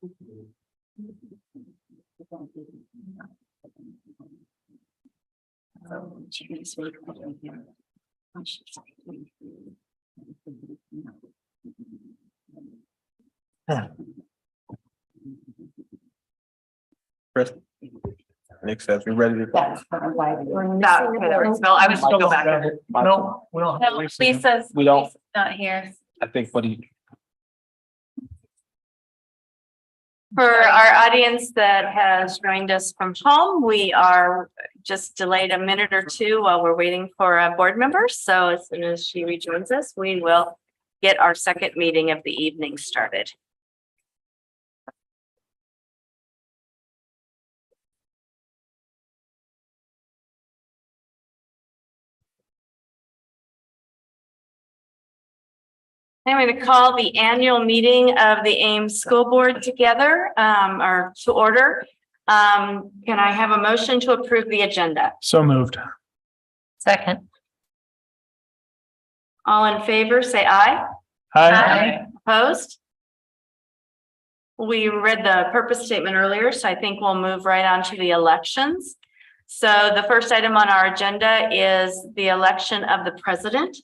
Chris? Nick says we're ready to. We're not, okay, there we go. I was still go back. No, we don't. No, Lisa's. We don't. Lisa's not here. I think what he. For our audience that has joined us from home, we are just delayed a minute or two while we're waiting for a board member. So as soon as she rejoins us, we will get our second meeting of the evening started. I'm going to call the annual meeting of the Ames School Board together, or to order. Can I have a motion to approve the agenda? So moved. Second. All in favor, say aye. Hi. Opposed? We read the purpose statement earlier, so I think we'll move right on to the elections. So the first item on our agenda is the election of the president.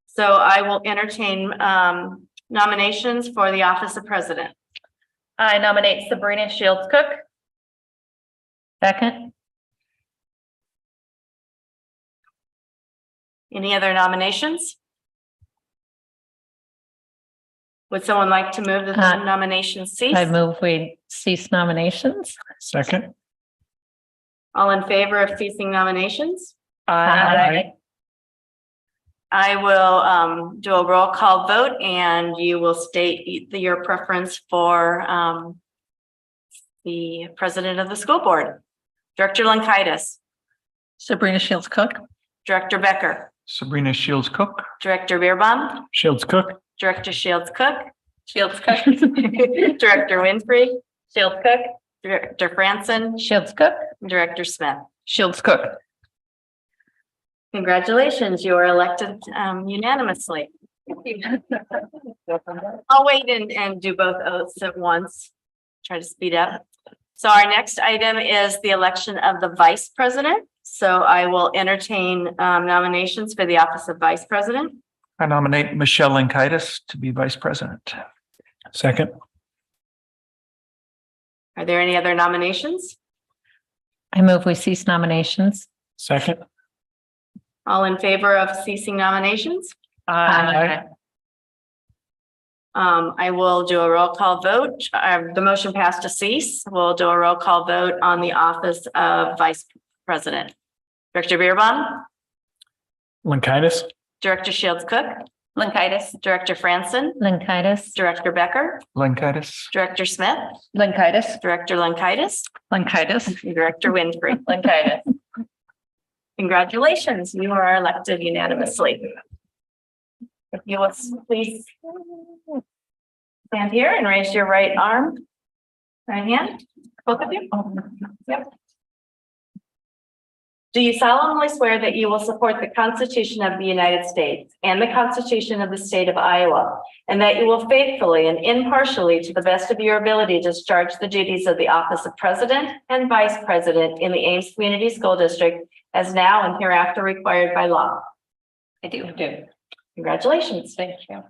So I will entertain nominations for the office of president. I nominate Sabrina Shields Cook. Second. Any other nominations? Would someone like to move the nominations cease? I move we cease nominations. Second. All in favor of ceasing nominations? Aye. I will do a roll call vote and you will state your preference for the president of the school board. Director Lankaitis. Sabrina Shields Cook. Director Becker. Sabrina Shields Cook. Director Beerbaum. Shields Cook. Director Shields Cook. Shields Cook. Director Winfrey. Shields Cook. Director Franson. Shields Cook. Director Smith. Shields Cook. Congratulations, you are elected unanimously. I'll wait and do both oaths at once. Try to speed up. So our next item is the election of the vice president. So I will entertain nominations for the office of vice president. I nominate Michelle Lankaitis to be vice president. Second. Are there any other nominations? I move we cease nominations. Second. All in favor of ceasing nominations? Aye. I will do a roll call vote. The motion passed to cease. We'll do a roll call vote on the office of vice president. Director Beerbaum. Lankaitis. Director Shields Cook. Lankaitis. Director Franson. Lankaitis. Director Becker. Lankaitis. Director Smith. Lankaitis. Director Lankaitis. Lankaitis. Director Winfrey. Lankaitis. Congratulations, you are elected unanimously. If you will please stand here and raise your right arm, right hand, both of you. Yep. Do you solemnly swear that you will support the Constitution of the United States and the Constitution of the State of Iowa, and that you will faithfully and impartially, to the best of your ability, discharge the duties of the office of president and vice president in the Ames Community School District as now and hereafter required by law? I do. Congratulations. Thank you.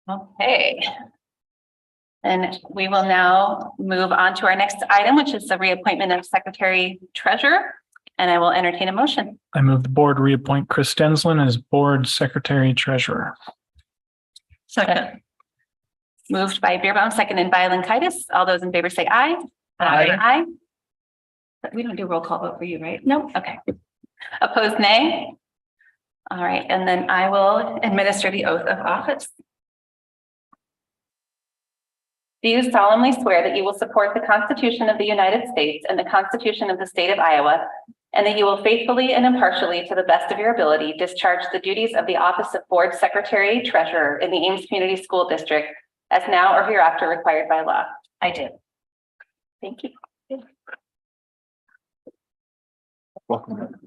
Okay. And we will now move on to our next item, which is the reappointment of secretary treasurer. And I will entertain a motion. I move the board reappoint Chris Denslin as board secretary treasurer. Second. Moved by Beerbaum, seconded by Lankaitis. All those in favor say aye. Aye. Aye. But we don't do roll call vote for you, right? No. Okay. Opposed, nay. All right, and then I will administer the oath of office. Do you solemnly swear that you will support the Constitution of the United States and the Constitution of the State of Iowa, and that you will faithfully and impartially, to the best of your ability, discharge the duties of the office of Board Secretary Treasurer in the Ames Community School District as now or hereafter required by law? I do. Thank you. Welcome.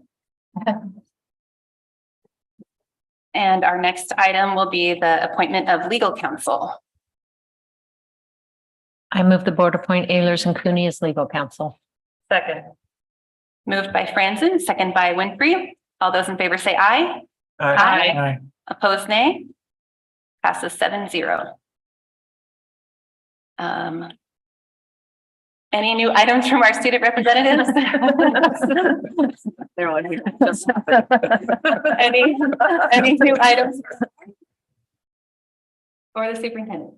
And our next item will be the appointment of legal counsel. I move the board appoint Ehlers and Cooney as legal counsel. Second. Moved by Franzen, second by Winfrey. All those in favor say aye. Aye. Opposed, nay. Passes 7-0. Any new items from our student representatives? They're on here. Any new items? Or the superintendent?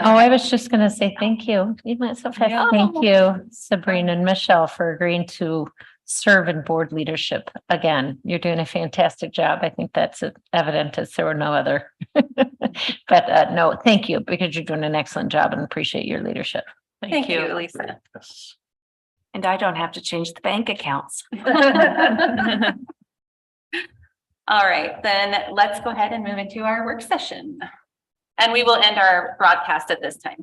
Oh, I was just going to say thank you. You went so fast. Yeah. Thank you, Sabrina and Michelle, for agreeing to serve in board leadership. Again, you're doing a fantastic job. I think that's evident as there were no other. But no, thank you, because you're doing an excellent job and appreciate your leadership. Thank you, Lisa. And I don't have to change the bank accounts. All right, then let's go ahead and move into our work session. And we will end our broadcast at this time.